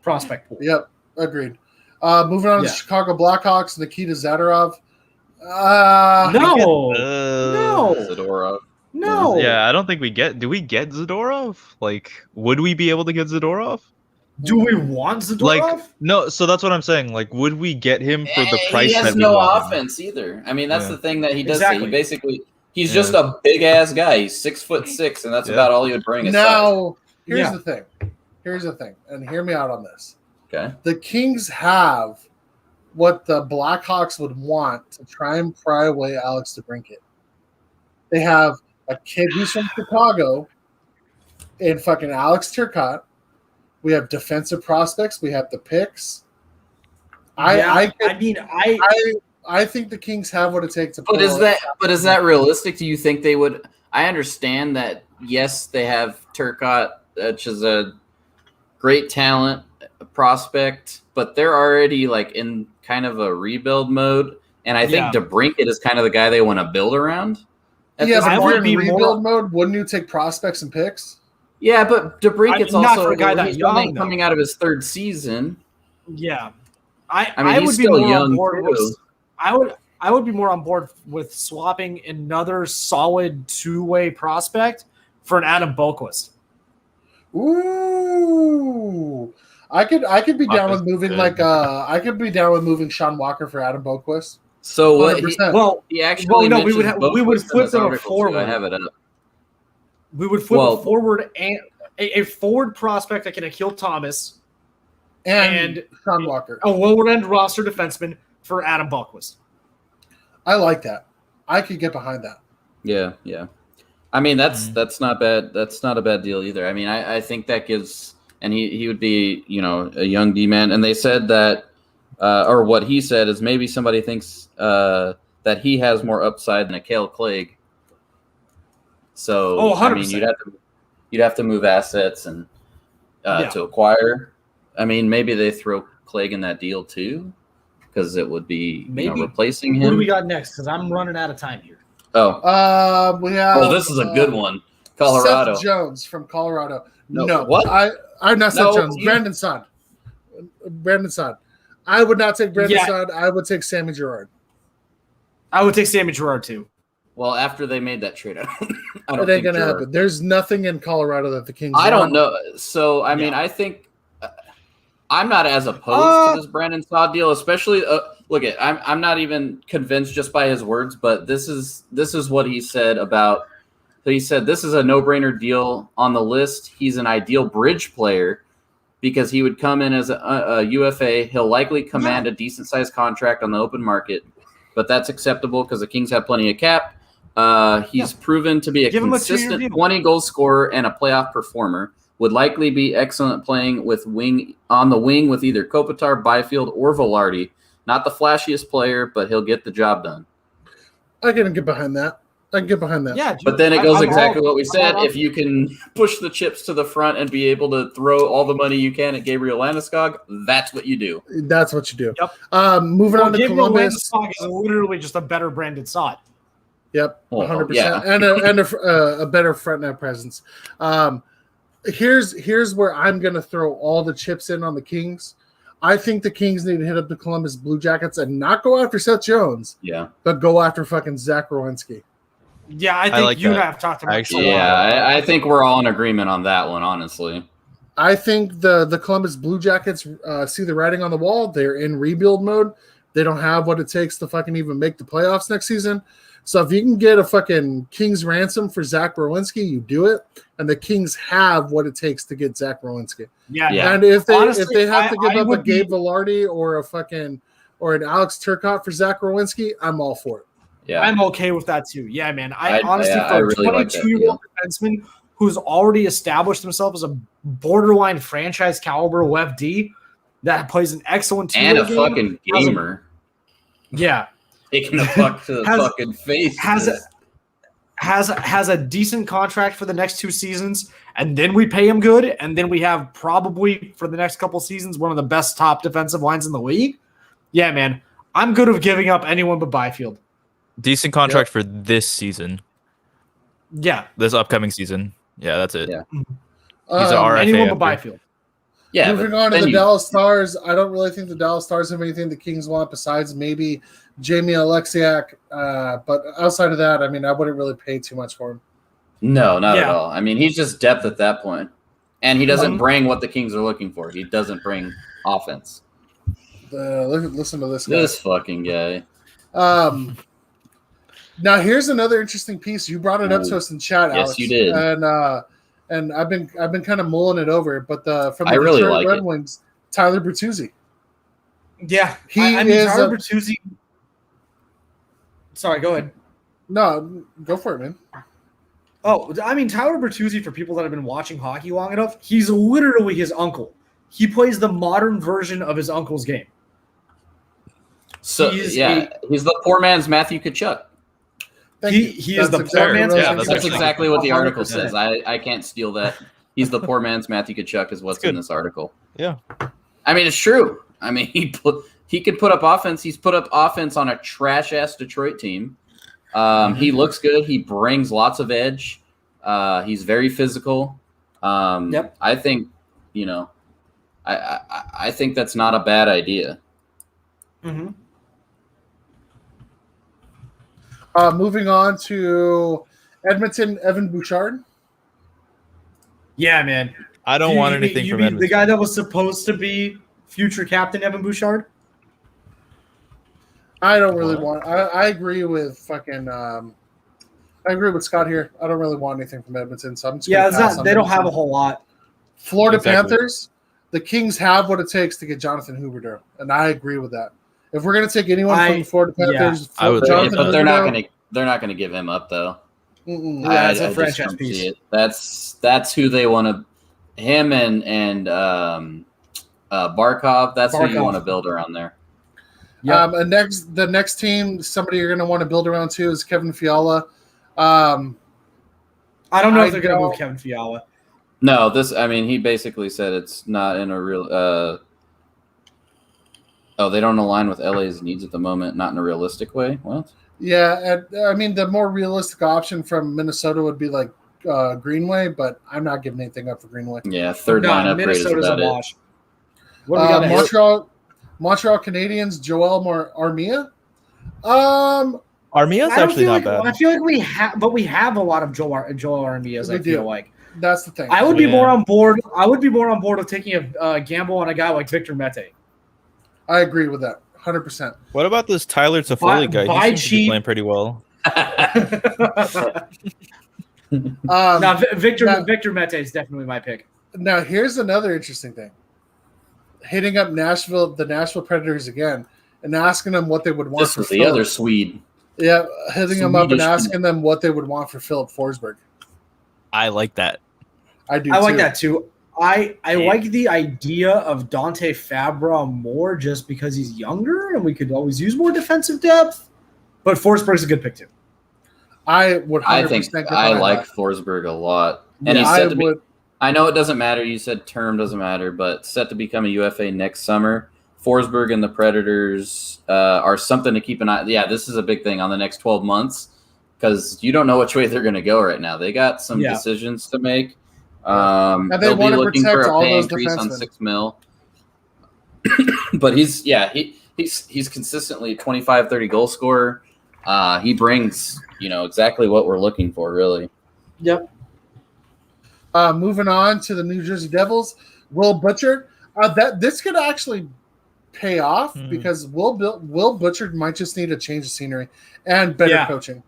prospect pool. Yep, agreed. Moving on to Yeah. the Chicago Blackhawks, Nikita Zadorov. No. Zadorov. No. Yeah, I don't think we get. Do we get Zadorov? Like, would we be able to get Zadorov? Do we want Zadorov? Like, no. So that's what I'm saying. Like, would we get him for the price? He has that we no want him? offense either. I mean, that's Yeah. the thing that he does. Exactly. He's just a big ass guy. He's 6'6", and that's about all he would bring. His size. Now, here's Yeah. the thing. Here's the thing, and hear me out on this. Okay. The Kings have what the Blackhawks would want to try and pry away Alex DeBrincat. They have a kid who's from Chicago and fucking Alex Turcotte. We have defensive prospects. We have the picks. I think the Kings have what it takes to. But is that realistic? Do you think they would? I understand that. Yes, they have Turcotte, which is a great talent prospect, but they're already like in kind of a rebuild mode, and I think DeBrincat is kind of the guy they want to build around. Yeah, but I if would you're in be rebuild mode, wouldn't you take prospects and picks? Yeah, but DeBrincat's not also for a guy that he's young, only though. coming out of his 3rd season. Yeah. I mean, he's would be still more young, on board too. with, I would be more on board with swapping another solid 2-way prospect for an Adam Boquist. Ooh, I could be down with moving I could be down with moving Sean Walker for Adam Boquist. So what? He, 100%. Well, he actually no, we mentions would Boquist in flip this them a article, too. forward. I have it up. We would flip Well- a forward and a forward prospect that can Akil Thomas and Sean Walker. a lower end roster defenseman for Adam Boquist. I like that. I could get behind that. Yeah. I mean, that's not bad. That's not a bad deal either. I mean, I think that gives, and he would be, a young D-man. And they said that, or what he said is maybe somebody thinks that he has more upside than a Cale Clegg. So, 100%. I mean, you'd have to move assets and to acquire. I mean, maybe they throw Clegg in that deal too, because it would be Maybe. replacing Who do we him. got next? Because I'm running out of time here. Oh, We have. well, this is a good one. Colorado. Seth Jones from Colorado. No, No, what? I'm not Seth No, Jones. you- Brandon Saad. Brandon Saad. I would not take Brandon Yeah. Saad. I would take Sammy Gerard. I would take Sammy Gerard too. Well, after they made that trade, I don't It ain't think gonna Gerard- happen. There's nothing in Colorado that the Kings. I want. don't know. So, I mean, I think I'm not as opposed to this Brandon Saad deal, especially. Look, I'm not even convinced just by his words, but this is what he said about. He said this is a no-brainer deal on the list. He's an ideal bridge player because he would come in as a UFA. He'll likely command a decent-sized contract on the open market, but that's acceptable because the Kings have plenty of cap. He's proven to be a Give him a 2-year consistent deal. 20-goal scorer and a playoff performer. Would likely be excellent playing with on the wing with either Kopitar, Byfield, or Velarde. Not the flashiest player, but he'll get the job done. I can get behind that. Yeah, But then it goes exactly what we I'm said. all- If you can push the chips to the front and be able to throw all the money you can at Gabriel Landeskog, that's what you do. That's what you do. Yep. Moving on to Gabriel Columbus. Landeskog is literally just a better branded sod. Yep, Oh, 100%, yeah. and a better front net presence. Here's where I'm gonna throw all the chips in on the Kings. I think the Kings need to hit up the Columbus Blue Jackets and not go after Seth Jones, Yeah. but go after fucking Zach Rowinski. Yeah, I think like you and that. I have talked about Actually, this a lot. Yeah, I think we're all in agreement on that one, honestly. I think the Columbus Blue Jackets see the writing on the wall. They're in rebuild mode. They don't have what it takes to fucking even make the playoffs next season. So if you can get a fucking Kings ransom for Zach Rowinski, you do it. And the Kings have what it takes to get Zach Rowinski. Yeah, Yeah. And if they Honestly, have to give I up a would be- Gabe Velarde or an Alex Turcotte for Zach Rowinski, I'm all for it. Yeah. I'm okay with that too. Yeah, man. I honestly, I for a really like that 22-year-old defenseman who's already established himself as a borderline franchise caliber FD that plays an excellent And a game, fucking has a- gamer. Yeah, Taking the puck to the Has- fucking face. has a decent contract for the next 2 seasons, and then we pay him good, and then we have probably for the next couple seasons one of the best top defensive lines in the league. Yeah, man. I'm good of giving up anyone but Byfield. Decent contract for this season, Yeah, this upcoming season. Yeah, that's it. Yeah. He's an RFA anyone but after. Byfield. Yeah. Moving but on to then the you- Dallas Stars, I don't really think the Dallas Stars have anything the Kings want besides maybe Jamie Alexiak. But outside of that, I mean, I wouldn't really pay too much for him. No, not at Yeah. all. I mean, he's just depth at that point. And he doesn't Mhm. bring what the Kings are looking for. He doesn't bring offense. Listen to this guy. This fucking guy. Now here's another interesting piece. You brought it up to us in chat, Yes, Alex. you did. And I've been kind of mulling it over. But from I the really Detroit like Red it. Wings, Tyler Bertuzzi. Yeah, He I mean, is Tyler a- Bertuzzi. Sorry, go ahead. No, go for it, man. Oh, I mean, Tyler Bertuzzi, for people that have been watching hockey long enough, he's literally his uncle. He plays the modern version of his uncle's game. So He's he's the poor man's Matthew Kachuk. Thank He- you. he is That's the poor man's- what I Yeah, was that's gonna That's say. exactly what the article 100%. says. I can't steal that. He's the poor man's Matthew Kachuk is what's That's good. in this article. Yeah. I mean, it's true. I mean, he could put up offense. He's put up offense on a trash ass Detroit team. He looks good. He brings lots of edge. He's very physical. Yep. I think, I think that's not a bad idea. Mm-hmm. Moving on to Edmonton, Evan Bouchard. Yeah, man. I don't want anything you from mean Edmonton. the guy that was supposed to be future captain Evan Bouchard? I don't really want. I agree with fucking. I agree with Scott here. I don't really want anything from Edmonton, so I'm just. Yeah, gonna it's pass not, on they don't Edmonton. have a whole lot. Florida Exactly. Panthers. The Kings have what it takes to get Jonathan Huberdeau, and I agree with that. If we're gonna take anyone from the Florida Panthers, I would- Jonathan But they're not Huberdeau, going to give him up though. mm-mm. Yeah, it's a just franchise don't piece. see it. That's who they want to. Him and Barkov. That's who you Barkov. want to build around there. Yep. And the next team, somebody you're gonna want to build around too is Kevin Fiala. I don't know I if they're going to don't- move Kevin Fiala. No, he basically said it's not in a real. They don't align with LA's needs at the moment, not in a realistic way. What? Yeah, and I mean the more realistic option from Minnesota would be like Greenway, but I'm not giving anything up for Greenway. Yeah, third line upgrade is Minnesota's about a it. wash. What do we got next? Montreal Canadiens, Joel Armia. Armia's I don't actually feel not like, bad. I feel like we have, but we have a lot of Joel Armias. I We feel do. like That's the thing. I would be Yeah. more on board. I would be more on board of taking a gamble on a guy like Victor Mete. I agree with that, 100%. What about this Tyler Toffoli guy? buy He seems to be cheap. playing pretty well. Now, Victor now- Mete is definitely my pick. Now here's another interesting thing: hitting up the Nashville Predators again, and asking them what they would want This for is the Philip. other Swede. Yeah, hitting them up and Swedish asking them what they would want for Philip Forsberg. I like that. I do. I like too. that too. I like the idea of Dante Fabra more just because he's younger and we could always use more defensive depth. But Forsberg's a good pick too. I would. 100% I think get I behind like that. Forsberg a lot, and Yeah, he's set to be. would. I know it doesn't matter. You said term doesn't matter, but set to become a UFA next summer. Forsberg and the Predators are something to keep an eye. Yeah, this is a big thing on the next 12 months because you don't know which way they're going to go right now. They got some decisions to make. And they They'll be want to looking protect for a all pay those increase on defensemen. $6 million. But he's consistently 25, 30 goal scorer. He brings exactly what we're looking for, really. Yep. Moving on to the New Jersey Devils, Will Butcher. This could actually pay off because Will Butcher might just need a change of scenery and better coaching.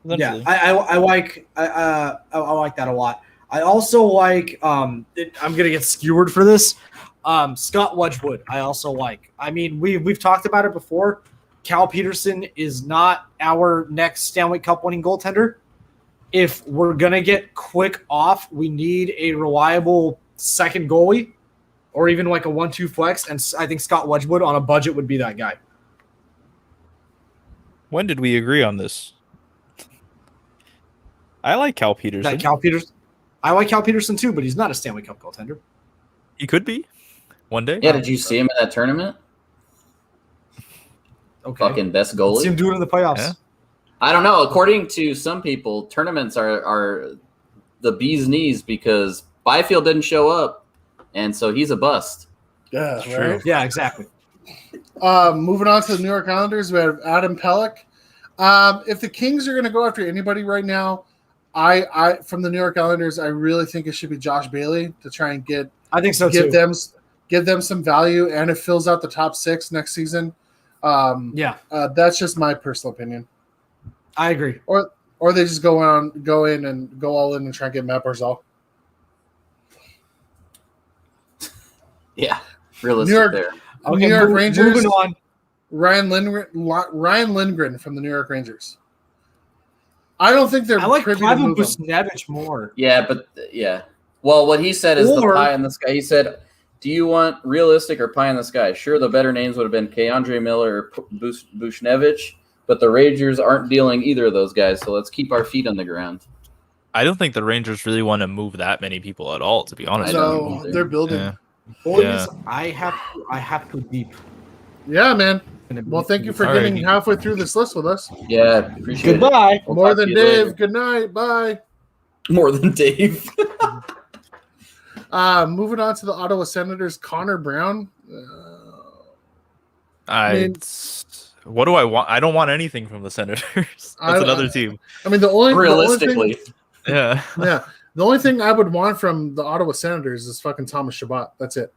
Yeah, I like that a lot. I also like I'm gonna get skewered for this. Scott Wedgwood, I also like. I mean, we've talked about it before. Cal Peterson is not our next Stanley Cup winning goaltender. If we're gonna get quick off, we need a reliable second goalie, or even like a 1-2 flex. And I think Scott Wedgwood on a budget would be that guy. When did we agree on this? I like Cal Peterson. I like Cal Peterson too, but he's not a Stanley Cup goaltender. He could be one day. Yeah, did you see him in that tournament? Okay. Fucking best goalie. See him do it in the playoffs. Yeah. I don't know. According to some people, tournaments are the bee's knees because Byfield didn't show up, and so he's a bust. Yeah, True. right. Yeah, exactly. Moving on to the New York Islanders, we have Adam Pelech. If the Kings are going to go after anybody right now, I from the New York Islanders, I really think it should be Josh Bailey to try and I think so give too. them some value, and it fills out the top 6 next season. That's just my personal opinion. I agree. Or they just go in and go all in and try and get Matt Barzal. Yeah, realistic New York- there. Okay, New York Rangers. Moving on. Ryan Lindgren from the New York Rangers. I don't think they're I like privy to Pavel move him. Buchnevich more. Yeah, but yeah. Well, what he said is the Or- pie in the sky. He said, "Do you want realistic or pie in the sky?" Sure, the better names would have been Keandre Miller or Buchnevich, but the Rangers aren't dealing either of those guys. So let's keep our feet on the ground. I don't think the Rangers really want to move that many people at all, to be honest. I don't So either. they're building. Yeah. Boys, Yeah. I have to deep. Yeah, man. Well, thank you for All getting right. halfway through this list with us. Yeah, appreciate Goodbye. it. We'll More talk than to you Dave. later. Good night. Bye. More than Dave. Moving on to the Ottawa Senators, Connor Brown. What do I want? I don't want anything from the Senators. That's another team. I mean, the only Realistically, Yeah. the only thing I would want from the Ottawa Senators is fucking Thomas Chabot. That's it.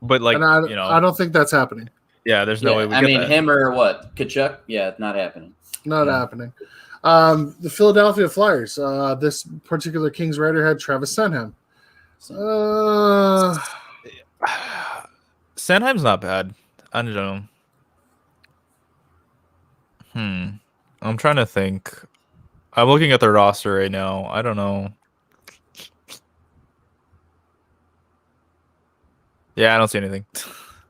But like, And I don't think that's happening. yeah, there's no way we I get mean, that. him or what? Kachuk? Yeah, not happening. Not happening. The Philadelphia Flyers. This particular Kings writer had Travis Sanheim. Sanheim's not bad. I don't know. I'm trying to think. I'm looking at their roster right now. I don't know. Yeah, I don't see anything.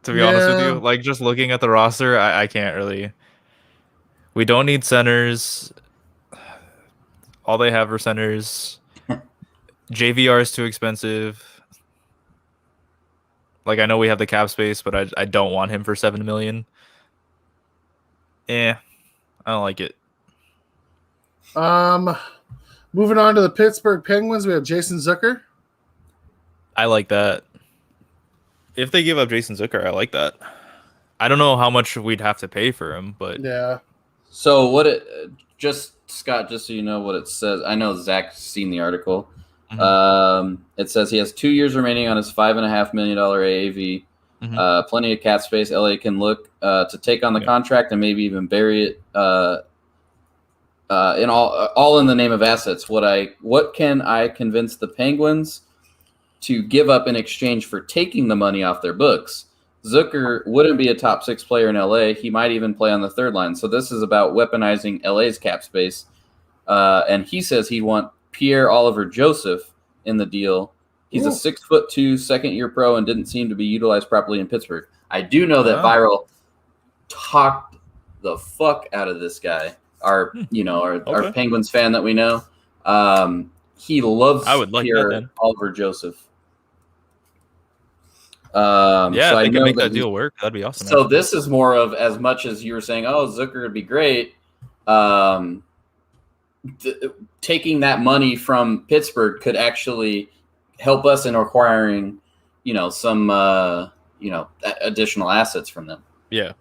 To be honest with you, like just looking at the roster, I can't really. We don't need centers. All they have are centers. JVR is too expensive. Like I know we have the cap space, but I don't want him for $7 million. I don't like it. Moving on to the Pittsburgh Penguins, we have Jason Zucker. I like that. If they give up Jason Zucker, I like that. I don't know how much we'd have to pay for him, but Yeah. So Scott, just so you know what it says. I know Zach's seen the article. It says he has 2 years remaining on his $5.5 million AAV. Plenty of cap space. LA can look to take on the contract and maybe even bury it in all in the name of assets. What can I convince the Penguins to give up in exchange for taking the money off their books? Zucker wouldn't be a top 6 player in LA. He might even play on the third line. So this is about weaponizing LA's cap space. And he says he'd want Pierre-Olivier Joseph in the deal. He's Ooh. a 6'2" second-year pro and didn't seem to be utilized properly in Pittsburgh. I do know that Viral talked the fuck out of this guy. Our Penguins fan that we know. He loves I would like Pierre that then. Oliver Joseph. Yeah, so if they I can know make that he's- deal work, that'd be awesome. So this is more of, as much as you were saying, oh, Zucker would be great. Taking that money from Pittsburgh could actually help us in acquiring, some additional assets from them. Yeah.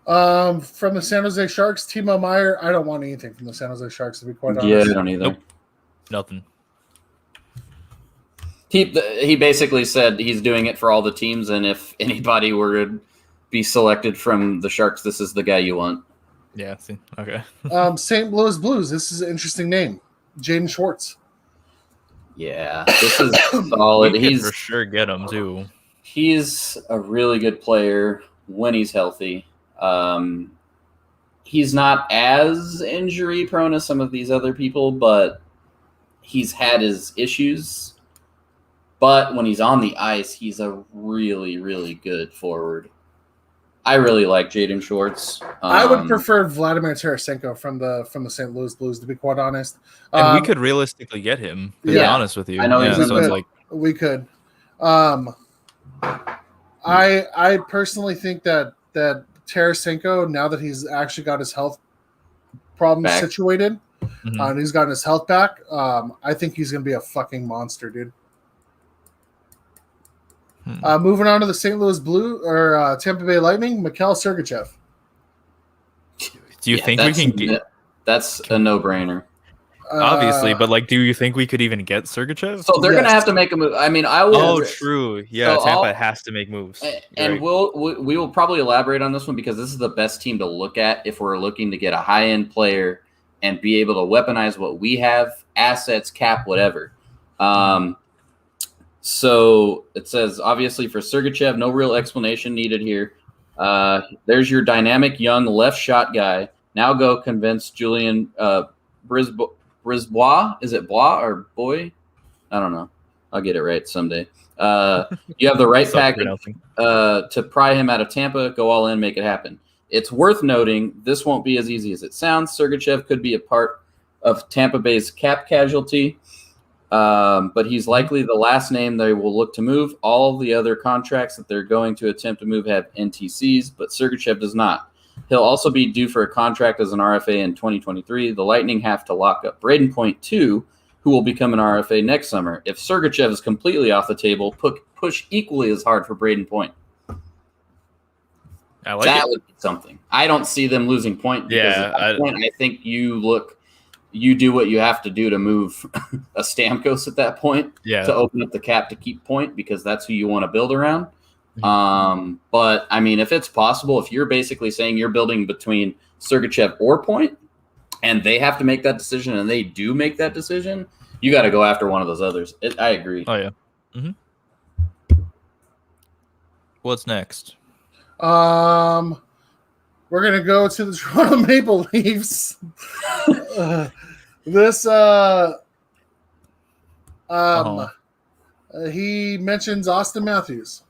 From the San Jose Sharks, Timo Meyer. I don't want anything from the San Jose Sharks, to be quite honest. Yeah, I don't either. Nope. Nothing. He basically said he's doing it for all the teams, and if anybody were to be selected from the Sharks, this is the guy you want. Yeah. See. Okay. St. Louis Blues. This is an interesting name. Jaden Schwartz. Yeah, this is solid. We could He's for sure get him too. He's a really good player when he's healthy. He's not as injury prone as some of these other people, but he's had his issues. But when he's on the ice, he's a really, really good forward. I really like Jaden Schwartz. I would prefer Vladimir Tarasenko from the St. Louis Blues, to be quite honest. And we could realistically get him, to be Yeah. honest with you. I know yeah, he's so in it's the- like We could. I personally think that Tarasenko, now that he's actually got his health problems Back. situated, Mhm. and he's gotten his health back, I think he's going to be a fucking monster, dude. Moving on to the St. Louis Tampa Bay Lightning, Mikhail Sergachev. do you think we can get That's a no-brainer. obviously, but like, do you think we could even get Sergachev? So they're going to Yes. have to make a move. I mean, I will. Oh, true. Yeah, So Tampa I'll- has to make moves. And Right. we will probably elaborate on this one because this is the best team to look at if we're looking to get a high-end player and be able to weaponize what we have, assets, cap, whatever. So it says, obviously, for Sergachev, no real explanation needed here. There's your dynamic young left shot guy. Now go convince Julian Brisbois. Is it Bois or Boy? I don't know. I'll get it right someday. You have the right package to pry him out of Tampa. Go all in, make it happen. It's worth noting this won't be as easy as it sounds. Sergachev could be a part of Tampa Bay's cap casualty, but he's likely the last name they will look to move. All the other contracts that they're going to attempt to move have NTCs, but Sergachev does not. He'll also be due for a contract as an RFA in 2023. The Lightning have to lock up Braden Point, too, who will become an RFA next summer. If Sergachev is completely off the table, push equally as hard for Braden Point. I like That it. would be something. I don't see them losing Point. Because Yeah, at that point, I think you do what you have to do to move a Stamkos at that point Yeah. to open up the cap to keep Point because that's who you want to build around. Mm-hmm. But I mean, if it's possible, if you're basically saying you're building between Sergachev or Point, and they have to make that decision, and they do make that decision, you got to go after one of those others. I agree. Oh yeah. What's next? We're gonna go to the Toronto Maple Leafs. He mentions Austin Matthews.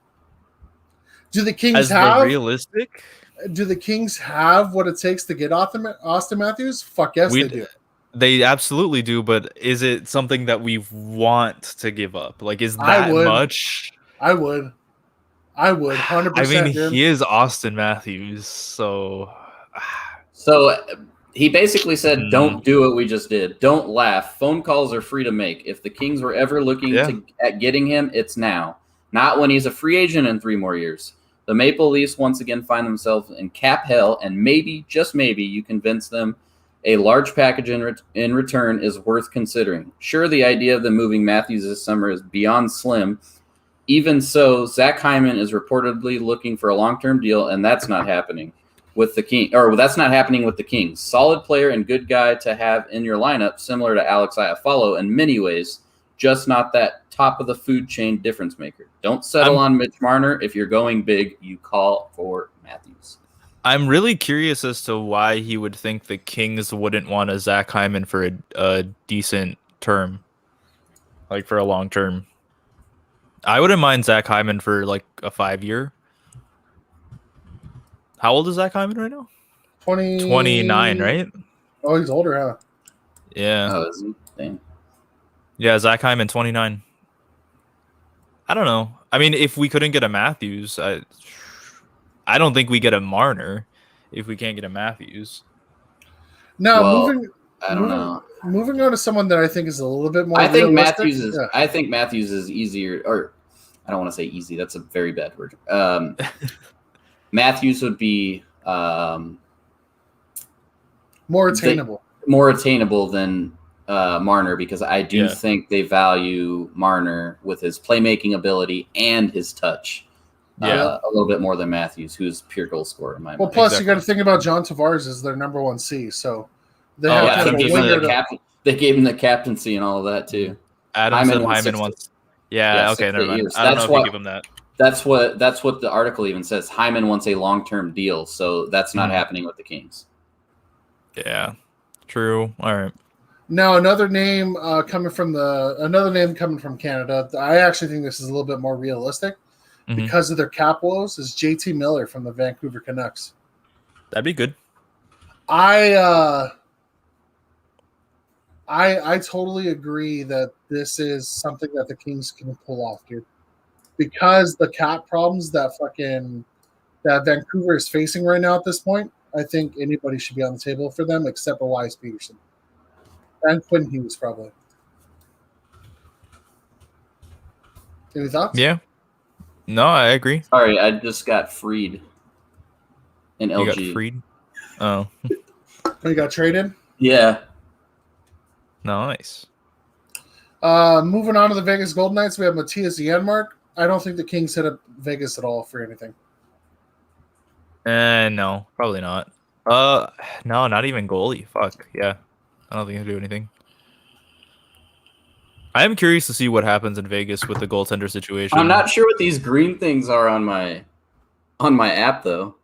Do the Kings As the have? realistic? Do the Kings have what it takes to get Austin Matthews? Fuck yes, We- they do. They absolutely do, but is it something that we want to give up? Like, is I that would. much? I would 100%. I mean, dude. he is Austin Matthews, so So he basically said, don't do what we just did. Don't laugh. Phone calls are free to make. If the Kings were ever looking at getting him, it's now. Not when he's a free agent in 3 more years. The Maple Leafs once again find themselves in cap hell, and maybe, just maybe, you convince them a large package in return is worth considering. Sure, the idea of them moving Matthews this summer is beyond slim. Even so, Zach Hyman is reportedly looking for a long-term deal, and that's not happening with the King, or that's not happening with the Kings. Solid player and good guy to have in your lineup, similar to Alex Iafallo in many ways, just not that top of the food chain difference maker. Don't settle on Mitch Marner. If you're going big, you call for Matthews. I'm really curious as to why he would think the Kings wouldn't want a Zach Hyman for a decent term. like for a long term. I wouldn't mind Zach Hyman for like a 5-year. How old is Zach Hyman right now? 29, right? Oh, he's older, huh? Yeah. Oh, is he? Dang. Yeah, Zach Hyman, 29. I don't know. I mean, if we couldn't get a Matthews, I don't think we get a Marner if we can't get a Matthews. Now, Well, I don't moving- know. moving on to someone that I think is a little bit more. I think realistic. Matthews is. Yeah. I think Matthews is easier, or I don't want to say easy. That's a very bad word. Matthews would be more attainable. more attainable than Marner, because I do Yeah. think they value Marner with his playmaking ability and his touch Yeah. a little bit more than Matthews, who's pure goal scorer in my Well, mind. plus Exactly. you got to think about John Tavares as their number 1C, so they Oh, have Yeah, kind of they a gave, him winger the to- they gave him the captaincy and all of that too. Adam Hyman said wants Hyman 6 wants. to- Yeah, Yeah, okay, 6 to never 8 mind. years. I don't know That's if what- you give him that. That's what the article even says. Hyman wants a long-term deal, so that's not Hmm. happening with the Kings. Yeah, true. All right. Now another name coming from Canada. I actually think this is a little bit more realistic Mhm. because of their cap woes. Is JT Miller from the Vancouver Canucks? That'd be good. I totally agree that this is something that the Kings can pull off, dude. Because the cap problems that Vancouver is facing right now at this point, I think anybody should be on the table for them except Elias Peterson and Quinn Hughes, probably. Any thoughts? Yeah. No, I agree. Sorry, I just got freed in You LG. got freed. Oh, You got traded. Yeah. nice. Moving on to the Vegas Golden Knights, we have Matthias Janmark. I don't think the Kings hit up Vegas at all for anything. No, probably not. No, not even goalie. Fuck. Yeah. I don't think he'll do anything. I am curious to see what happens in Vegas with the goaltender situation. I'm not sure what these green things are on my app though.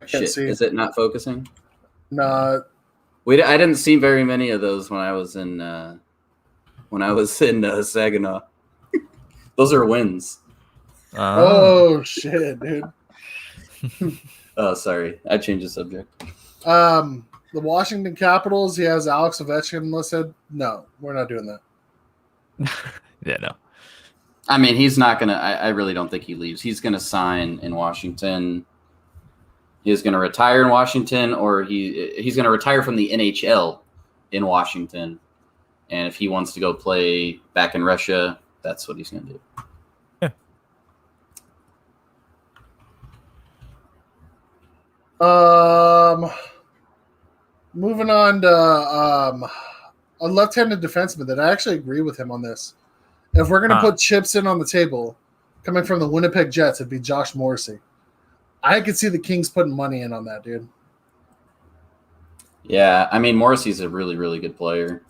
I can't Shit, see. is it not focusing? No, I didn't see very many of those when I was in Saginaw. Those are wins. oh shit, dude. Oh, sorry, I changed the subject. The Washington Capitals, he has Alex Ovechkin listed. No, we're not doing that. Yeah, no. I mean, he's not gonna. I really don't think he leaves. He's gonna sign in Washington. He's gonna retire in Washington, or he's gonna retire from the NHL in Washington. And if he wants to go play back in Russia, that's what he's gonna do. Moving on to a left-handed defenseman that I actually agree with him on this. If we're gonna put chips in on the table, coming from the Winnipeg Jets, it'd be Josh Morrissey. I could see the Kings putting money in on that, dude. Yeah, I mean, Morrissey's a really, really good player.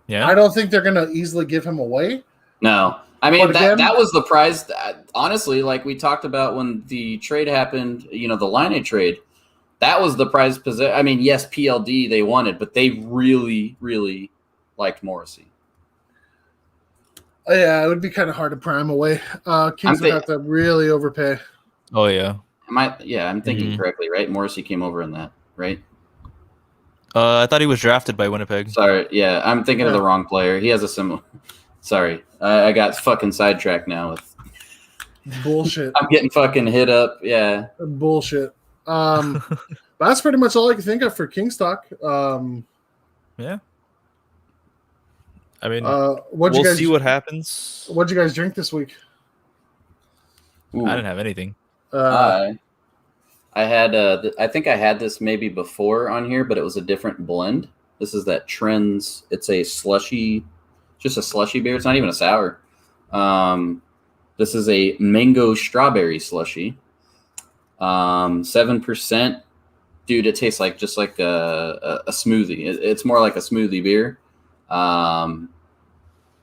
Yeah. I don't think they're gonna easily give him away. No, I mean But again- that was the prize. Honestly, like we talked about when the trade happened, the Line trade, that was the prize position. I mean, yes, PLD they wanted, but they really, really liked Morrissay. Yeah, it would be kind of hard to pry him away. Kings would have to really overpay. Oh yeah. I'm thinking correctly, right? Morrissey came over in that, right? I thought he was drafted by Winnipeg. Sorry, yeah, I'm thinking of the wrong player. He has a similar. Sorry, I got fucking sidetracked now with. Bullshit. I'm getting fucking hit up. Yeah. Bullshit. That's pretty much all I can think of for Kings talk. Yeah. I mean, what'd we'll you guys see what happens. What'd you guys drink this week? Ooh. I didn't have anything. I had I think I had this maybe before on here, but it was a different blend. This is that Trends. It's a slushy, just a slushy beer. It's not even a sour. This is a mango strawberry slushy. 7%. Dude, it tastes like just like a smoothie. It's more like a smoothie beer.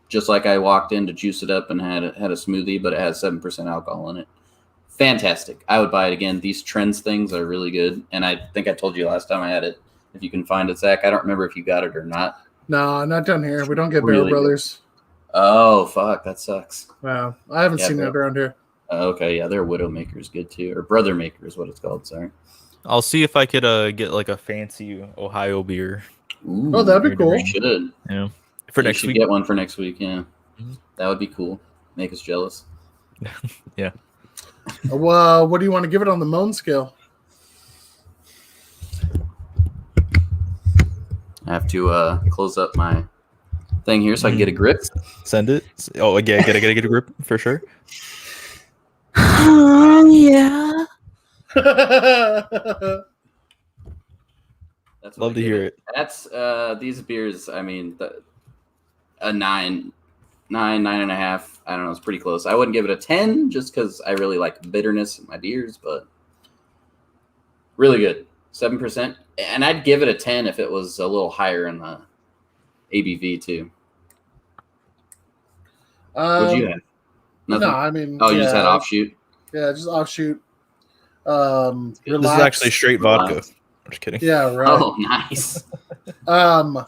Just like I walked in to juice it up and had a smoothie, but it has 7% alcohol in it. Fantastic. I would buy it again. These Trends things are really good. And I think I told you last time I had it. If you can find it, Zach. I don't remember if you got it or not. No, not down here. We don't get Barrel Really? Brothers. Oh fuck, that sucks. Wow, I haven't Yeah, seen that around here. Okay, yeah, their Widowmaker is good too, or Brother Maker is what it's called. Sorry. I'll see if I could get like a fancy Ohio beer. Ooh, Oh, that'd be You're cool. you should. Yeah, for You next should week. get one for next week. Yeah, Mhm. that would be cool. Make us jealous. Well, what do you want to give it on the moan scale? I have to close up my thing here so I can get a grip. Send it. Oh, yeah, get a grip for sure. Yeah. That's what Love I to give hear it. That's these beers. I mean, a 9.5. I don't know. It's pretty close. I wouldn't give it a 10 just because I really like bitterness in my beers, but really good. 7%, and I'd give it a 10 if it was a little higher in the ABV too. What'd you have? Nothing. No, I mean, Oh, you just had offshoot. Yeah, just offshoot. This is Relax. actually straight vodka. Relax. I'm just kidding. Yeah, right. Oh, nice.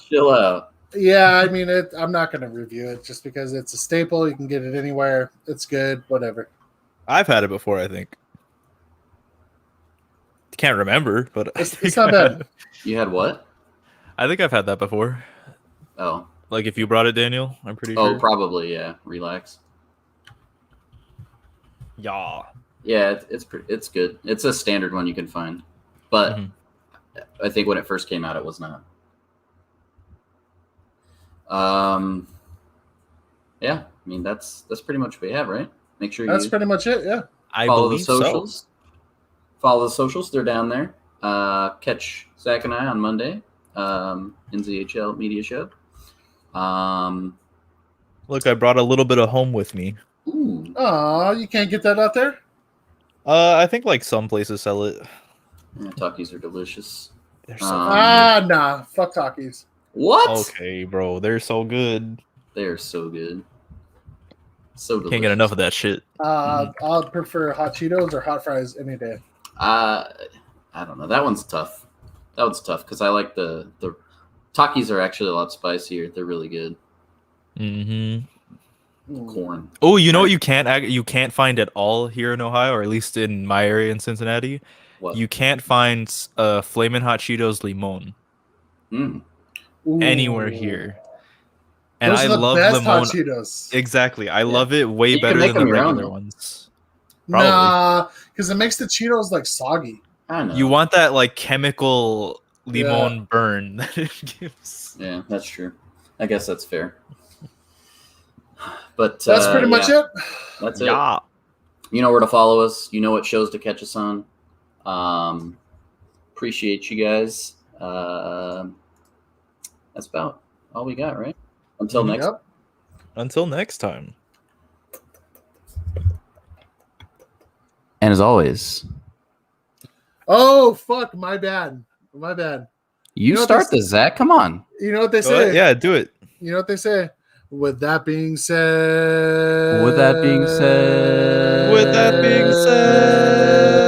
Chill out. Yeah, I mean, I'm not going to review it just because it's a staple. You can get it anywhere. It's good. Whatever. I've had it before, I think. Can't remember, but It's not bad. You had what? I think I've had that before. Oh, Like if you brought it, Daniel, I'm pretty oh, sure. probably. Yeah, relax. Yeah. Yeah, it's good. It's a standard one you can find, but Mhm. I think when it first came out, it was not. Yeah, I mean that's pretty much what we have, right? Make sure That's you pretty much it. Yeah. I follow the believe so. socials. Follow the socials; they're down there. Catch Zach and I on Monday, NZHL Media Show. Look, I brought a little bit of home with me. Ooh, Oh, you can't get that out there? I think like some places sell it. yeah, Takis are delicious. They're so Nah. Fuck Takis. What? okay, bro. They're so good. They are so good. So delicious. Can't get enough of that shit. I'll prefer hot Cheetos or hot fries any day. I don't know. That one's tough. That one's tough because I like the Takis are actually a lot spicier. They're really good. Mm-hmm. Corn. Oh, you know what you can't find at all here in Ohio, or at least in my area in Cincinnati. What? You can't find Flamin' Hot Cheetos Limon Mm. Ooh. anywhere here. And Those I are the love best Limon. hot Cheetos. Exactly, I love it way You can better make than the them your own, regular though. ones. Probably. Nah, because it makes the Cheetos like soggy. I know. You want that like chemical limon burn that it gives. Yeah, that's true. I guess that's fair. But That's pretty much yeah, it. That's it. Yeah. You know where to follow us. You know what shows to catch us on. Appreciate you guys. That's about all we got, right? Until next. Yep. Until next time. And as always, Oh fuck, my bad. My bad. you know what start this- this, Zach. Come on. You know what they Go say? ahead. Yeah, do it. You know what they say? With that being said. With that being said. With that being said.